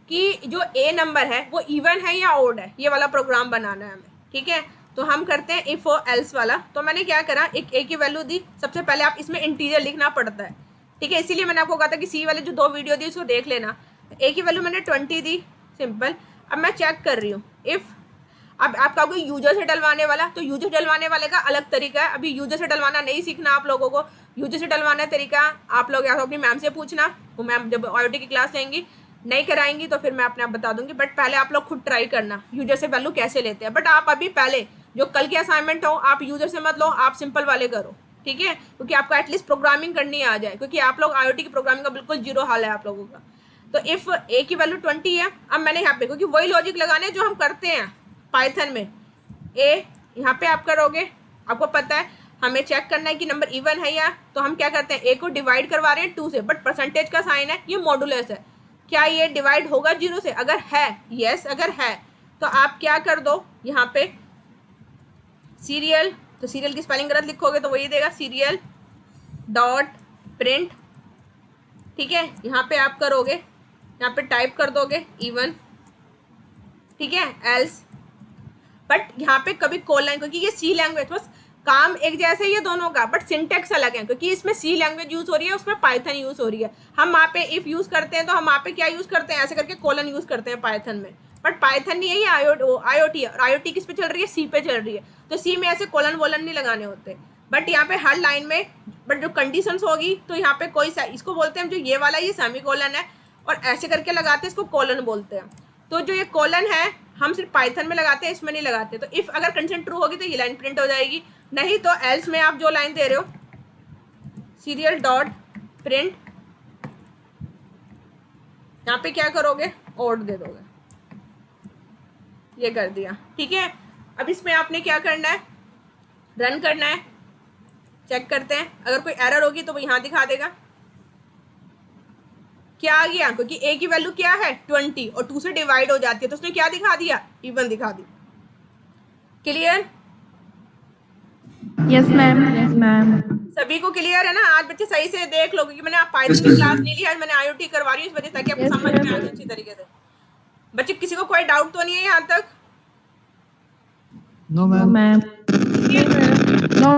कि जो ए नंबर है वो इवन है या ओड है, ये वाला प्रोग्राम बनाना है हमें। ठीक है, तो हम करते हैं इफ और एल्स वाला। तो मैंने क्या करा, एक ए की वैल्यू दी। सबसे पहले आप इसमें इंटीजर लिखना पड़ता है, ठीक है, इसीलिए मैंने आपको कहा था कि सी वाले जो 2 वीडियो दी उसको देख लेना। ए की वैल्यू मैंने 20 दी, सिंपल। अब मैं चेक कर रही हूँ इफ, अब आप कहोगे यूजर से डलवाने वाला, तो यूजर डलवाने वाले का अलग तरीका है, अभी यूजर से डलवाना नहीं सीखना आप लोगों को। यूजर से डलवाना तरीका आप लोग या तो अपनी मैम से पूछना, वो मैम जब IoT की क्लास लेंगी नहीं कराएंगी तो फिर मैं अपने आप बता दूंगी, बट पहले आप लोग खुद ट्राई करना यूजर से वैल्यू कैसे लेते हैं। बट आप अभी पहले जो कल के असाइनमेंट हो, आप यूजर से मत लो, आप सिंपल वाले करो, ठीक है, क्योंकि आपको एटलीस्ट प्रोग्रामिंग करनी आ जाए, क्योंकि आप लोग IoT की प्रोग्रामिंग का बिल्कुल जीरो हाल है आप लोगों का। तो इफ ए की वैल्यू 20 है, अब मैंने यहाँ पे, क्योंकि वही लॉजिक लगाने जो हम करते हैं पाइथन में, ए यहाँ पे आप करोगे, आपको पता है हमें चेक करना है कि नंबर इवन है या, तो हम क्या करते हैं, ए को डिवाइड करवा रहे हैं 2 से, बट परसेंटेज का साइन है, ये मॉडुलस है, क्या ये डिवाइड होगा 0 से, अगर है यस, अगर है तो आप क्या कर दो यहाँ पे सीरियल, तो सीरियल की स्पेलिंग गलत लिखोगे तो वही देगा, सीरियल डॉट प्रिंट, ठीक है, यहाँ पे आप करोगे, यहाँ पे टाइप कर दोगे इवन, ठीक है, एल्स, बट यहाँ पे कभी कोलन, क्योंकि ये सी लैंग्वेज, बस काम एक जैसे ही है दोनों का, बट सिंटेक्स अलग है, क्योंकि इसमें सी लैंग्वेज यूज हो रही है, उसमें पाइथन यूज हो रही है। हम वहाँ पे इफ यूज करते हैं तो हम वहाँ पे क्या यूज करते हैं, ऐसे करके कोलन यूज करते हैं पाइथन में, बट पाइथन नहीं है ये, IoT है, और IoT किस पे चल रही है, सी पे चल रही है, तो सी में ऐसे कोलन वोलन नहीं लगाने होते। बट यहाँ पे हर लाइन में, बट जो कंडीशंस होगी तो यहाँ पे कोई सा, इसको बोलते हैं जो ये वाला, ये सेमी कोलन है, और ऐसे करके लगाते हैं इसको कोलन बोलते हैं। तो जो ये कोलन है हम सिर्फ पाइथन में लगाते हैं, इसमें नहीं लगाते। तो इफ अगर कंडीशन ट्रू होगी तो ये लाइन प्रिंट हो जाएगी, नहीं तो एल्स में आप जो लाइन दे रहे हो, सीरियल डॉट प्रिंट, यहाँ पे क्या करोगे, ओड दे दोगे, ये कर दिया, ठीक है। अब इसमें आपने क्या करना है, रन करना है, चेक करते हैं, अगर कोई एरर होगी तो वो यहाँ दिखा देगा क्या आ गया, क्योंकि ए की वैल्यू क्या है 20 और 2 से डिवाइड हो जाती है, तो उसने क्या दिखा दिया, इवन दिखा दी। Clear? Yes, ma'am. Yes, ma'am. सभी को क्लियर है ना? आज बच्चे सही से देख लो, क्योंकि मैंने आप पाइथन की क्लास नहीं ली है, मैंने IoT करवा रही हूँ इस वजह से, ताकि आपको समझ में आ जाए अच्छी तरीके से। बच्चे किसी को कोई डाउट तो नहीं है यहाँ तक? No, No, ma'am. ma'am. No.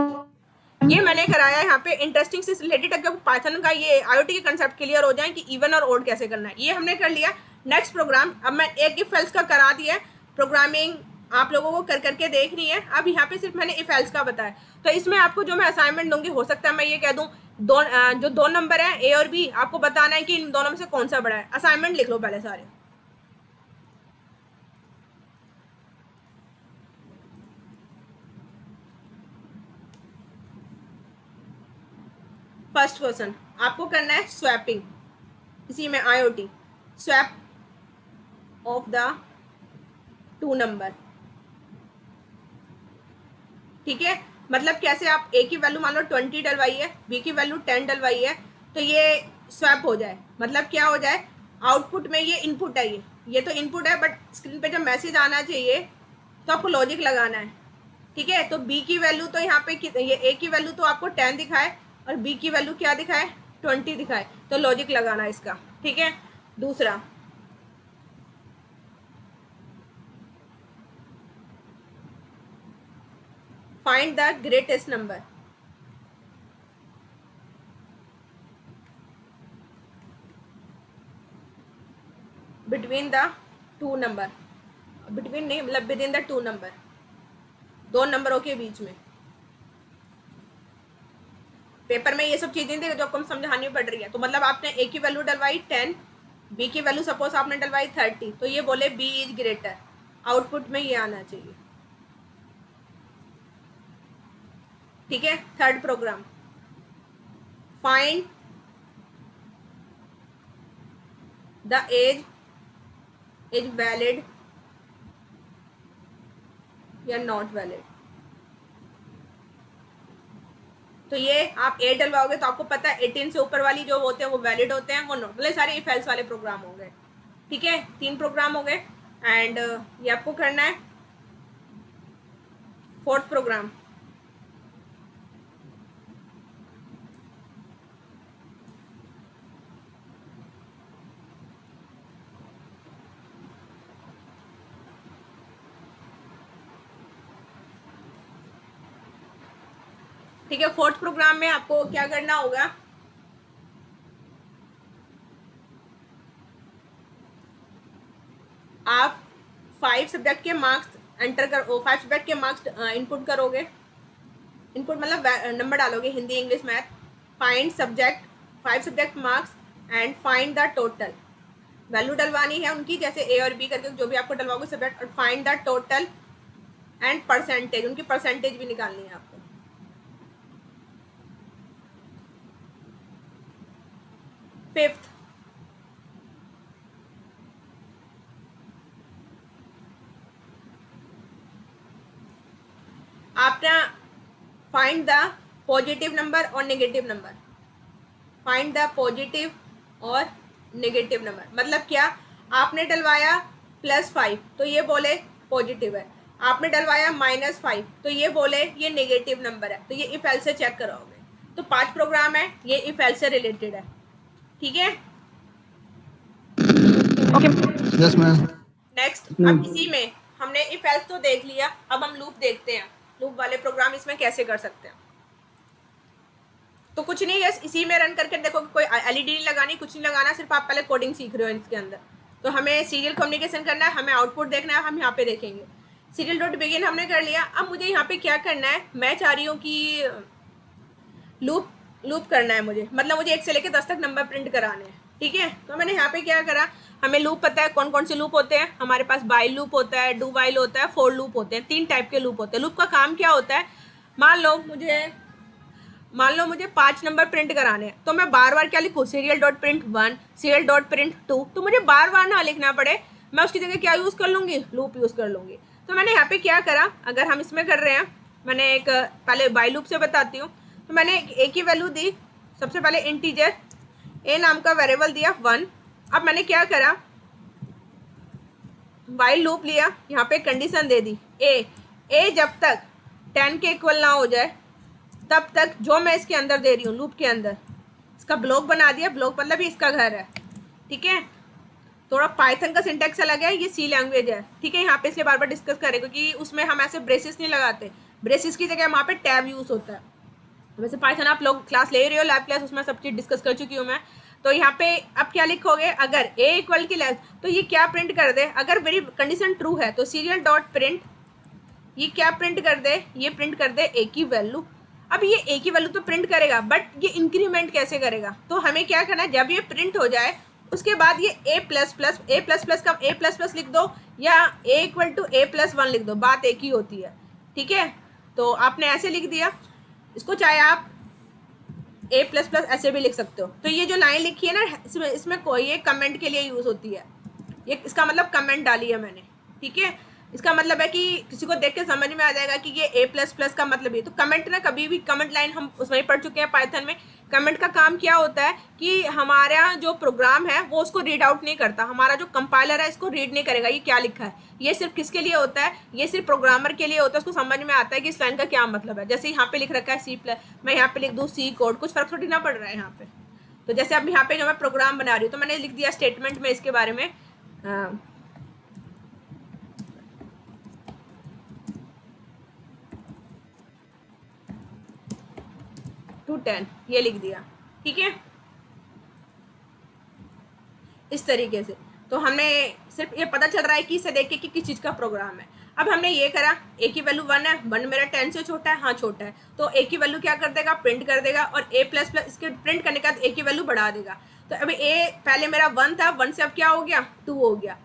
ये मैंने कराया यहाँ पे इंटरेस्टिंग से रिलेटेड, अगर पाइथन का ये IoT के कंसेप्ट क्लियर हो जाए कि इवन और ओड कैसे करना है, ये हमने कर लिया। नेक्स्ट प्रोग्राम, अब मैं एक इफ एल्स का करा दिया, प्रोग्रामिंग आप लोगों को कर करके देखनी है। अब यहाँ पे सिर्फ मैंने इफ एल्स का बताया, तो इसमें आपको जो मैं असाइनमेंट दूंगी, हो सकता है मैं ये कह दूँ जो 2 नंबर है ए और बी, आपको बताना है कि इन दोनों में से कौन सा बड़ा है। असाइनमेंट लिख लो पहले सारे। फर्स्ट क्वेश्चन आपको करना है स्वैपिंग, इसी में IoT, swap of the 2 number. ठीक है, मतलब कैसे आप ए की वैल्यू मान लो 20 डलवाई है, बी की वैल्यू 10 डलवाई है, तो ये स्वैप हो जाए, मतलब क्या हो जाए, आउटपुट में ये इनपुट है, ये तो इनपुट है, बट स्क्रीन पे जब मैसेज आना चाहिए तो आपको लॉजिक लगाना है। ठीक है, तो बी की वैल्यू तो यहाँ पे ये ए की वैल्यू तो आपको 10 दिखाए और बी की वैल्यू क्या दिखाए, 20 दिखाए, तो लॉजिक लगाना है इसका। ठीक है, दूसरा find the greatest number. Between the 2 number, between नहीं मतलब विद इन द 2 नंबर, 2 नंबरों के बीच में। पेपर में ये सब चीजें थी जो आपको समझानी पड़ रही है। तो मतलब आपने ए की वैल्यू डलवाई 10, बी की वैल्यू सपोज आपने डलवाई 30, तो ये बोले बी इज ग्रेटर, आउटपुट में ये आना चाहिए। ठीक है, third program, find the age is valid या नॉट वैलिड। तो ये आप ए डलवाओगे तो आपको पता है 18 से ऊपर वाली जो होते हैं वो वैलिड होते हैं, वो नॉट, मतलब सारे इफ एल्स वाले प्रोग्राम हो गए। ठीक है, 3 प्रोग्राम हो गए एंड ये आपको करना है फोर्थ प्रोग्राम। ठीक है, फोर्थ प्रोग्राम में आपको क्या करना होगा, आप 5 सब्जेक्ट के मार्क्स एंटर कर 5 सब्जेक्ट के मार्क्स इनपुट करोगे, इनपुट मतलब नंबर डालोगे, Hindi English math, find subject 5 subject marks and find the total, value डलवानी है उनकी जैसे ए और बी करके जो भी आपको डलवाओगे सब्जेक्ट, और find the total and percentage, उनकी परसेंटेज भी निकालनी है आपको। फिफ्थ, आपने फाइंड द पॉजिटिव नंबर और negative number, find the positive और नेगेटिव नंबर, मतलब क्या, आपने डलवाया +5 तो ये बोले पॉजिटिव है, आपने डलवाया -5 तो ये बोले ये नेगेटिव नंबर है, तो ये इफ एल्स से चेक कराओगे। तो 5 प्रोग्राम है, ये इफ एल्स से रिलेटेड है। ठीक है, Okay. Yes, ma'am. नेक्स्ट, अब इसी में हमने इफ एल्स तो देख लिया, अब हम लूप देखते हैं, लूप वाले प्रोग्राम इसमें कैसे कर सकते हैं। तो कुछ नहीं, यस इसी में रन करके देखो, कोई LED नहीं लगानी, कुछ नहीं लगाना, सिर्फ आप पहले कोडिंग सीख रहे हो इसके अंदर। तो हमें सीरियल कम्युनिकेशन करना है, हमें आउटपुट देखना है, हम यहाँ पे देखेंगे। सीरियल डॉट बिगिन हमने कर लिया, अब मुझे यहाँ पे क्या करना है, मैं चाह रही हूँ कि लूप करना है मुझे, मतलब मुझे 1 से लेकर 10 तक नंबर प्रिंट कराने हैं। ठीक है, तो मैंने यहाँ पे क्या करा, हमें लूप पता है कौन कौन से लूप होते हैं, हमारे पास बाइल लूप होता है, डू वाइल होता है, फोर लूप होते हैं, 3 टाइप के लूप होते हैं। लूप का काम क्या होता है, मान लो मुझे 5 नंबर प्रिंट कराने हैं, तो मैं बार बार क्या लिखूँ, serial dot print 1, serial dot print 2, तो मुझे बार बार ना लिखना पड़े, मैं उसकी जगह क्या यूज़ कर लूँगी, लूप यूज़ कर लूँगी। तो मैंने यहाँ पे क्या करा, अगर हम इसमें कर रहे हैं, मैंने एक पहले बाइल लूप से बताती हूँ, तो मैंने ए की वैल्यू दी, सबसे पहले इंटीजर ए नाम का वेरिएबल दिया 1। अब मैंने क्या करा, वाइल लूप लिया, यहाँ पे कंडीशन दे दी ए जब तक 10 के इक्वल ना हो जाए तब तक जो मैं इसके अंदर दे रही हूँ लूप के अंदर, इसका ब्लॉक बना दिया, ब्लॉक मतलब ही इसका घर है। ठीक है, थोड़ा पाइथन का सिंटैक्स अलग है, ये सी लैंग्वेज है। ठीक है, यहाँ पे इसलिए बार बार डिस्कस करें क्योंकि उसमें हम ऐसे ब्रेसेस नहीं लगाते, ब्रेसेस की जगह वहाँ पे टैब यूज़ होता है। वैसे पाइथन आप लोग क्लास ले रहे हो, लैब क्लास, उसमें सब चीज़ डिस्कस कर चुकी हूँ मैं। तो यहाँ पे अब क्या लिखोगे, अगर ए इक्वल की लेस, तो ये क्या प्रिंट कर दे, अगर मेरी कंडीशन ट्रू है तो सीरियल डॉट प्रिंट ये क्या प्रिंट कर दे, ये प्रिंट कर दे ए की वैल्यू। अब ये ए की वैल्यू तो प्रिंट करेगा, बट ये इंक्रीमेंट कैसे करेगा, तो हमें क्या करना है, जब ये प्रिंट हो जाए उसके बाद ये ए प्लस प्लस का ए प्लस प्लस लिख दो या ए इक्वल टू ए प्लस 1 लिख दो, बात एक ही होती है। ठीक है, तो आपने ऐसे लिख दिया इसको, चाहे आप ए प्लस प्लस ऐसे भी लिख सकते हो। तो ये जो लाइन लिखी है ना, इसमें कोई ये कमेंट के लिए यूज़ होती है, ये इसका मतलब कमेंट डाली है मैंने, ठीक है। इसका मतलब है कि किसी को देख के समझ में आ जाएगा कि ये ए प्लस प्लस का मतलब ये। तो कमेंट ना, कभी भी कमेंट लाइन हम उसमें ही पढ़ चुके हैं पाइथन में। कमेंट का काम क्या होता है कि हमारा जो प्रोग्राम है वो उसको रीड आउट नहीं करता, हमारा जो कंपाइलर है इसको रीड नहीं करेगा ये क्या लिखा है। ये सिर्फ किसके लिए होता है, ये सिर्फ प्रोग्रामर के लिए होता है, उसको समझ में आता है कि इस लाइन का क्या मतलब है। जैसे यहाँ पे लिख रखा है सी प्लस, मैं यहाँ पे लिख दूँ सी कोड, कुछ फर्क थोड़ी ना पड़ रहा है यहाँ पे। तो जैसे अब यहाँ पे जो मैं प्रोग्राम बना रही हूँ तो मैंने लिख दिया स्टेटमेंट में इसके बारे में 210 ये लिख दिया, ठीक है, इस तरीके से। तो हमें सिर्फ ये पता चल रहा है कि इसे देख के कि किस चीज़ का प्रोग्राम है। अब हमने ये करा, ए की वैल्यू 1 है, 1 मेरा 10 से छोटा है, हाँ छोटा है, तो ए की वैल्यू क्या कर देगा, प्रिंट कर देगा, और ए प्लस प्लस इसके प्रिंट करने के बाद ए की वैल्यू बढ़ा देगा। तो अभी ए पहले मेरा 1 था, 1 से अब क्या हो गया, 2 हो गया।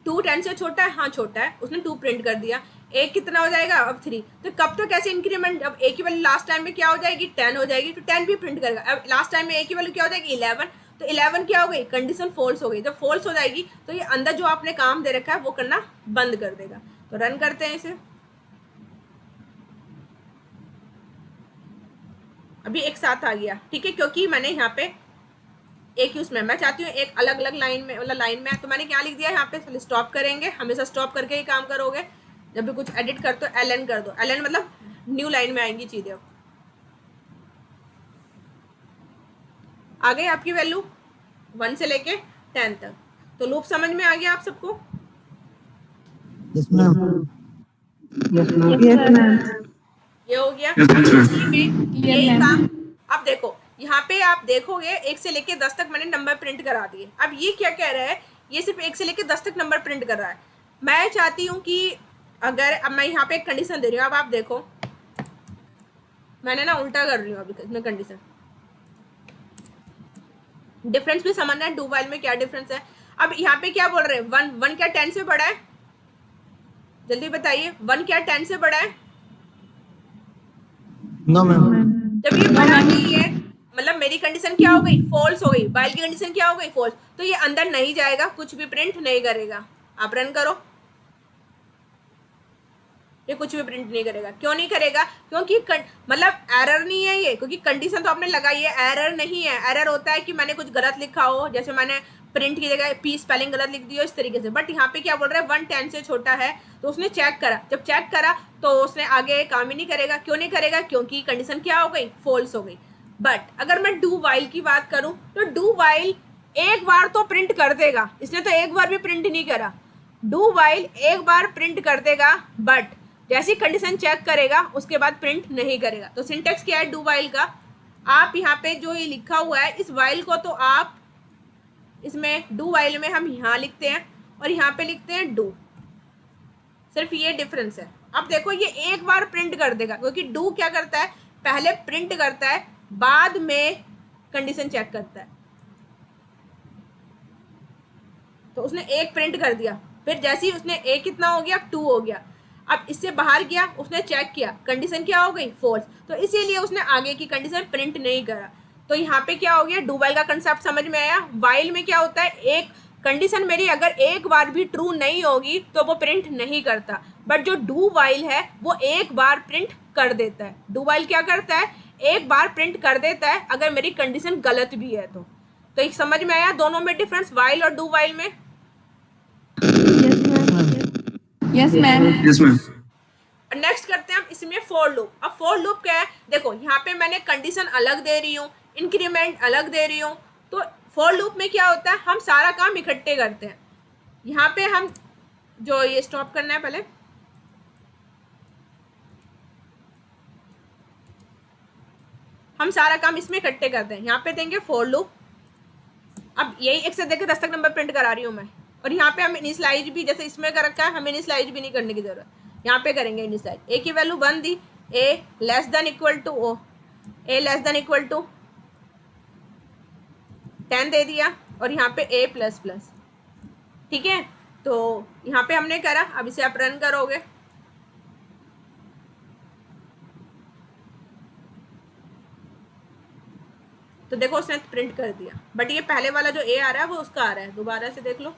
2 10 से छोटा है, हाँ छोटा है, उसने 2 प्रिंट कर दिया। ए कितना हो जाएगा, अब 3। तो कब तक ऐसे इंक्रीमेंट, अब ए की वैल्यू लास्ट टाइम में क्या हो जाएगी, 10 हो जाएगी, तो 10 भी प्रिंट करेगा। अब लास्ट टाइम में ए की वैल्यू क्या हो जाएगी, 11, तो 11 क्या हो गई, कंडीशन फॉल्स हो गई। जब फॉल्स हो जाएगी तो ये अंदर जो आपने काम दे रखा है वो करना बंद कर देगा। तो रन करते हैं इसे, अभी एक साथ आ गया, ठीक है, क्योंकि मैंने यहाँ पे एक ही उसमें, मैं चाहती हूँ एक अलग अलग लाइन में, मतलब लाइन में, तो मैंने क्या लिख दिया यहाँ पे, स्टॉप करेंगे, हमेशा स्टॉप करके ही काम करोगे। जब भी कुछ एडिट करते हो एलएन कर दो, एलएन मतलब न्यू लाइन में आएंगी चीजें। आ गई आपकी वैल्यू 1 से लेके 10 तक। तो लूप समझ में आ गया आप सबको? Yes, ma'am. Yes, ma'am. ये हो गया। Yes, ma'am. इसी में Yes, यही ma'am. काम, अब देखो यहाँ पे आप देखोगे 1 से लेके 10 तक मैंने नंबर प्रिंट करा दिए। अब ये क्या कह रहा है, ये सिर्फ 1 से लेके 10 तक नंबर प्रिंट कर रहा है। मैं चाहती हूँ कि अगर, अब मैं यहाँ पे एक कंडीशन दे रही हूँ, अब आप देखो मैंने ना उल्टा कर रही हूँ अभी इसमें कंडीशन, डिफरेंस भी समझना है, डू वाइल में क्या डिफरेंस है। अब यहाँ पे क्या बोल रहे हैं, 1 क्या 10 से बड़ा है, जल्दी बताइए, 1 क्या 10 से बड़ा है? No, ma'am. जब ये बड़ा नहीं है मतलब मेरी कंडीशन क्या हो गई, फॉल्स हो गई, वाइल की कंडीशन क्या हो गई, फॉल्स, तो ये अंदर नहीं जाएगा, कुछ भी प्रिंट नहीं करेगा। आप रन करो, ये कुछ भी प्रिंट नहीं करेगा। क्यों नहीं करेगा, क्योंकि मतलब एरर नहीं है ये, क्योंकि कंडीशन तो आपने लगाई है, एरर नहीं है। एरर होता है कि मैंने कुछ गलत लिखा हो, जैसे मैंने प्रिंट की जगह पी स्पेलिंग गलत लिख दी हो, इस तरीके से। बट यहाँ पे क्या बोल रहा है, 1 10 से छोटा है, तो उसने चेक करा, जब चेक करा तो उसने आगे काम ही नहीं करेगा। क्यों नहीं करेगा, क्योंकि कंडीशन क्या हो गई, फॉल्स हो गई। बट अगर मैं डू वाइल की बात करूं तो डू वाइल एक बार तो प्रिंट कर देगा, इसने तो एक बार भी प्रिंट नहीं करा। डू वाइल एक बार प्रिंट कर देगा, बट जैसी कंडीशन चेक करेगा उसके बाद प्रिंट नहीं करेगा। तो सिंटेक्स क्या है डू वाइल का, आप यहाँ पे जो ये लिखा हुआ है इस वाइल को तो आप इसमें डू वाइल में हम यहाँ लिखते हैं और यहाँ पे लिखते हैं डू, सिर्फ ये डिफरेंस है। अब देखो ये एक बार प्रिंट कर देगा, क्योंकि डू क्या करता है, पहले प्रिंट करता है बाद में कंडीशन चेक करता है। तो उसने एक प्रिंट कर दिया, फिर जैसे ही उसने एक कितना हो गया, 2 हो गया। अब इससे बाहर गया, उसने चेक किया, कंडीशन क्या हो गई, फॉल्स, तो इसीलिए उसने आगे की कंडीशन प्रिंट नहीं करा। तो यहाँ पे क्या हो गया, डू वाइल का कंसेप्ट समझ में आया। वाइल में क्या होता है, एक कंडीशन मेरी अगर एक बार भी ट्रू नहीं होगी तो वो प्रिंट नहीं करता, बट जो डू वाइल है वो एक बार प्रिंट कर देता है। डू वाइल क्या करता है, एक बार प्रिंट कर देता है अगर मेरी कंडीशन गलत भी है तो। एक समझ में आया दोनों में डिफरेंस, वाइल और डू वाइल में? Yes, ma'am. Yes, ma'am. Next करते हैं हम इसमें फॉर लूप। अब फॉर लूप क्या है, देखो यहाँ पे मैंने कंडीशन अलग दे रही हूँ, इंक्रीमेंट अलग दे रही हूँ। तो फॉर लूप में क्या होता है, हम सारा काम इकट्ठे करते हैं। यहाँ पे हम जो ये स्टॉप करना है पहले, हम सारा काम इसमें इकट्ठे करते हैं। यहाँ पे देंगे फॉर लूप, अब यही 1 से देकर 10 तक नंबर प्रिंट करा रही हूँ मैं, और यहाँ पे हम इनिशियलाइज भी जैसे इसमें कर रखा है, हमें इनिशियलाइज भी नहीं करने की जरूरत, यहाँ पे करेंगे इनिशियलाइज। ए की वैल्यू 1 दी, a less than equal to o, a less than equal to 10 दे दिया, और यहाँ पे ए प्लस प्लस, ठीक है। तो यहाँ पे हमने करा, अब इसे आप रन करोगे, तो देखो उसने प्रिंट कर दिया, बट ये पहले वाला जो ए आ रहा है वो उसका आ रहा है, दोबारा से देख लो।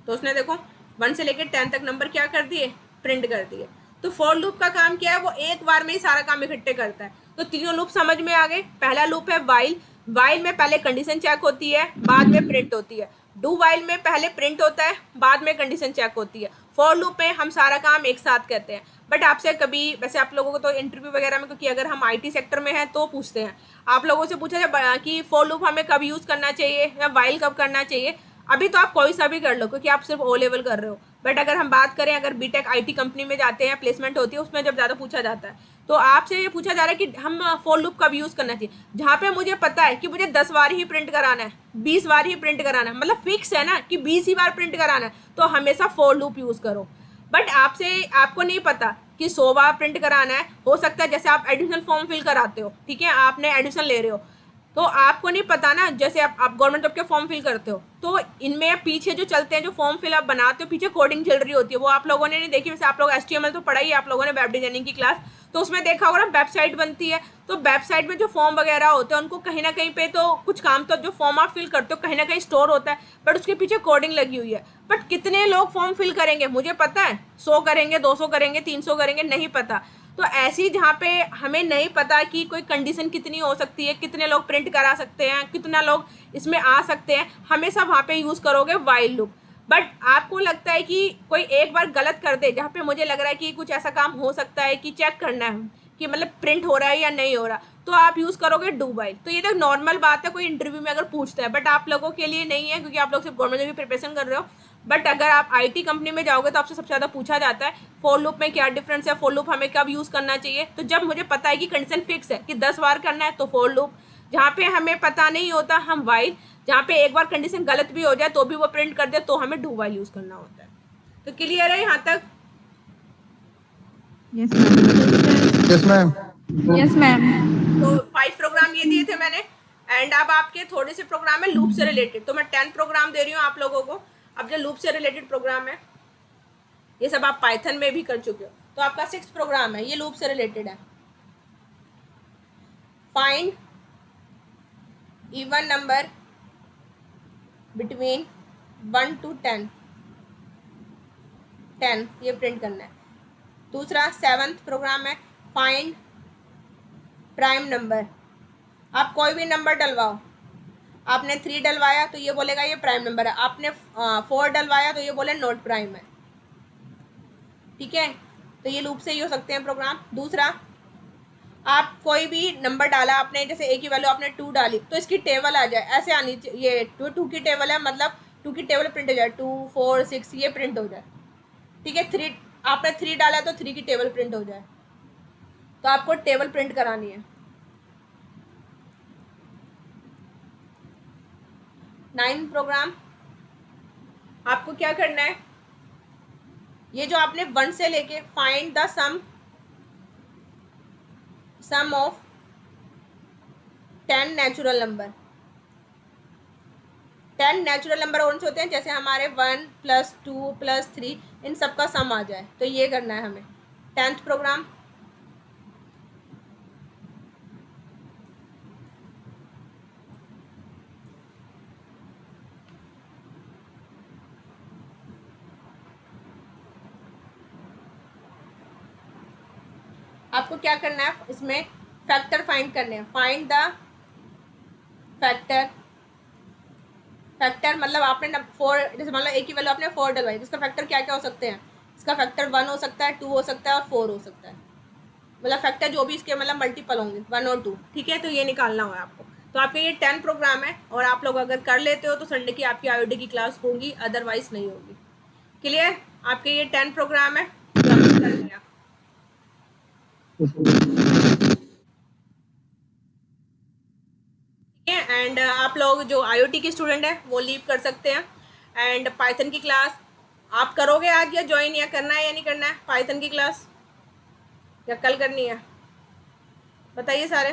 तो उसने देखो 1 से लेकर 10 तक नंबर क्या कर दिए, प्रिंट कर दिए। तो फॉर लूप का काम क्या है, वो एक बार में ही सारा काम इकट्ठे करता है। तो तीनों लूप समझ में आ गए। पहला लूप है वाइल, वाइल में पहले कंडीशन चेक होती है, बाद में प्रिंट होती है। डू वाइल में पहले प्रिंट होता है, बाद में कंडीशन चेक होती है। फॉर लूप में हम सारा काम एक साथ कहते हैं। बट आपसे कभी, वैसे आप लोगों को तो इंटरव्यू वगैरह में, क्योंकि अगर हम आईटी सेक्टर में हैं तो पूछते हैं, आप लोगों से पूछा जाए कि फॉर लूप हमें कब यूज़ करना चाहिए या वाइल कब करना चाहिए। अभी तो आप कोई सा भी कर लो क्योंकि आप सिर्फ ओ लेवल कर रहे हो, बट अगर हम बात करें, अगर बीटेक आईटी कंपनी में जाते हैं, प्लेसमेंट होती है, उसमें जब ज़्यादा पूछा जाता है, तो आपसे ये पूछा जा रहा है कि हम फॉर लूप कब यूज़ करना चाहिए। जहाँ पे मुझे पता है कि मुझे 10 बार ही प्रिंट कराना है, 20 बार ही प्रिंट कराना है, मतलब फिक्स है ना कि 20 ही बार प्रिंट कराना है, तो हमेशा फॉर लूप यूज़ करो। बट आपको नहीं पता कि 100 बार प्रिंट कराना है, हो सकता है जैसे आप एडमिशन फॉर्म फिल कराते हो, ठीक है, आपने एडमिशन ले रहे हो, तो आपको नहीं पता ना, जैसे आप गवर्नमेंट जॉब के फॉर्म फिल करते हो, तो इनमें पीछे जो चलते हैं, जो फॉर्म फिल आप बनाते हो, पीछे कोडिंग चल रही होती है, वो आप लोगों ने नहीं देखी। वैसे आप लोग HTML तो पढ़ा ही है आप लोगों ने, वेब डिजाइनिंग की क्लास, तो उसमें देखा होगा ना, वेबसाइट बनती है, तो वेबसाइट में जो फॉर्म वगैरह होते हैं, उनको कहीं ना कहीं पे तो कुछ काम, तो जो फॉर्म आप फिल करते हो कहीं ना कहीं स्टोर होता है, बट उसके पीछे कोडिंग लगी हुई है। बट कितने लोग फॉर्म फिल करेंगे मुझे पता है, 100 करेंगे, 200 करेंगे, 300 करेंगे, नहीं पता। तो ऐसी जहाँ पे हमें नहीं पता कि कोई कंडीशन कितनी हो सकती है, कितने लोग प्रिंट करा सकते हैं, कितना लोग इसमें आ सकते हैं, हमेशा वहाँ पे यूज़ करोगे वाइल लूप। बट आपको लगता है कि कोई एक बार गलत कर दे, जहाँ पे मुझे लग रहा है कि कुछ ऐसा काम हो सकता है कि चेक करना है कि मतलब प्रिंट हो रहा है या नहीं हो रहा, तो आप यूज़ करोगे डू वाइल। तो ये तो नॉर्मल बात है, कोई इंटरव्यू में अगर पूछता है, बट आप लोगों के लिए नहीं है क्योंकि आप लोग सिर्फ गवर्नमेंट जॉब की प्रिपरेशन कर रहे हो। बट अगर आप आईटी कंपनी में जाओगे तो आपसे सबसे ज़्यादा पूछा जाता है फॉर लूप में क्या डिफरेंस है, फॉर लूप हमें कब यूज़ करना चाहिए। तो जब मुझे पता है कि कंडीशन फिक्स है कि 10 बार करना है तो फॉर लूप, जहाँ पे हमें पता नहीं होता हम वाइल, जहाँ पे एक बार कंडीशन गलत भी हो जाए तो भी वो प्रिंट कर दे तो हमें डू वाइल यूज़ करना होता है। तो क्लियर है यहाँ तक? Yes, ma'am. Yes, ma'am. Yes, ma'am. तो 5 प्रोग्राम ये दिए थे मैंने, एंड अब आपके थोड़े से प्रोग्राम है लूप से रिलेटेड, तो मैं 10 प्रोग्राम दे रही हूँ आप लोगों को। अब जो लूप से रिलेटेड प्रोग्राम है ये सब आप पाइथन में भी कर चुके हो, तो आपका 6 प्रोग्राम है, ये लूप से रिलेटेड है। Find even number between 1 to 10, ये प्रिंट करना है। दूसरा 7th प्रोग्राम है फाइंड प्राइम नंबर। आप कोई भी नंबर डलवाओ, आपने 3 डलवाया तो ये बोलेगा ये प्राइम नंबर है, आपने 4 डलवाया तो ये बोले नॉट प्राइम है, ठीक है। तो ये लूप से ही हो सकते हैं प्रोग्राम। दूसरा, आप कोई भी नंबर डाला आपने, जैसे ए की वैल्यू आपने 2 डाली तो इसकी टेबल आ जाए, ऐसे आनी चाहिए, ये 2 की टेबल है, मतलब 2 की टेबल प्रिंट हो जाए, 2 4 6 ये प्रिंट हो जाए, ठीक है। 3 आपने 3 डाला तो 3 की टेबल प्रिंट हो जाए, तो आपको टेबल प्रिंट करानी है। 9 प्रोग्राम, आपको क्या करना है, ये जो आपने 1 से लेके find the sum of 10 natural number. 10 natural number कौन से होते हैं, जैसे हमारे 1 + 2 + 3 इन सब का सम आ जाए, तो ये करना है हमें। 10th प्रोग्राम, आपको क्या करना है, इसमें फैक्टर फाइंड करने हैं। फाइंड द फैक्टर, फैक्टर मतलब आपने 4, जैसे मान लो एक ही वैल्यू आपने 4 डलवाई, इसका फैक्टर क्या क्या हो सकते हैं, इसका फैक्टर 1 हो सकता है, 2 हो सकता है और 4 हो सकता है, मतलब फैक्टर जो भी इसके मतलब मल्टीपल होंगे 1 और 2, ठीक है। तो ये निकालना होगा आपको। तो आपके ये 10 प्रोग्राम है, और आप लोग अगर कर लेते हो तो संडे की आपकी IOT की क्लास होगी, अदरवाइज नहीं होगी। क्लियर? आपके ये 10 प्रोग्राम है, तो आपने कर लिया। एंड आप लोग जो IOT के स्टूडेंट हैं वो लीव कर सकते हैं। एंड पाइथन की क्लास आप करोगे आज या ज्वाइन, या करना है या नहीं करना है पाइथन की क्लास, या कल करनी है, बताइए सारे।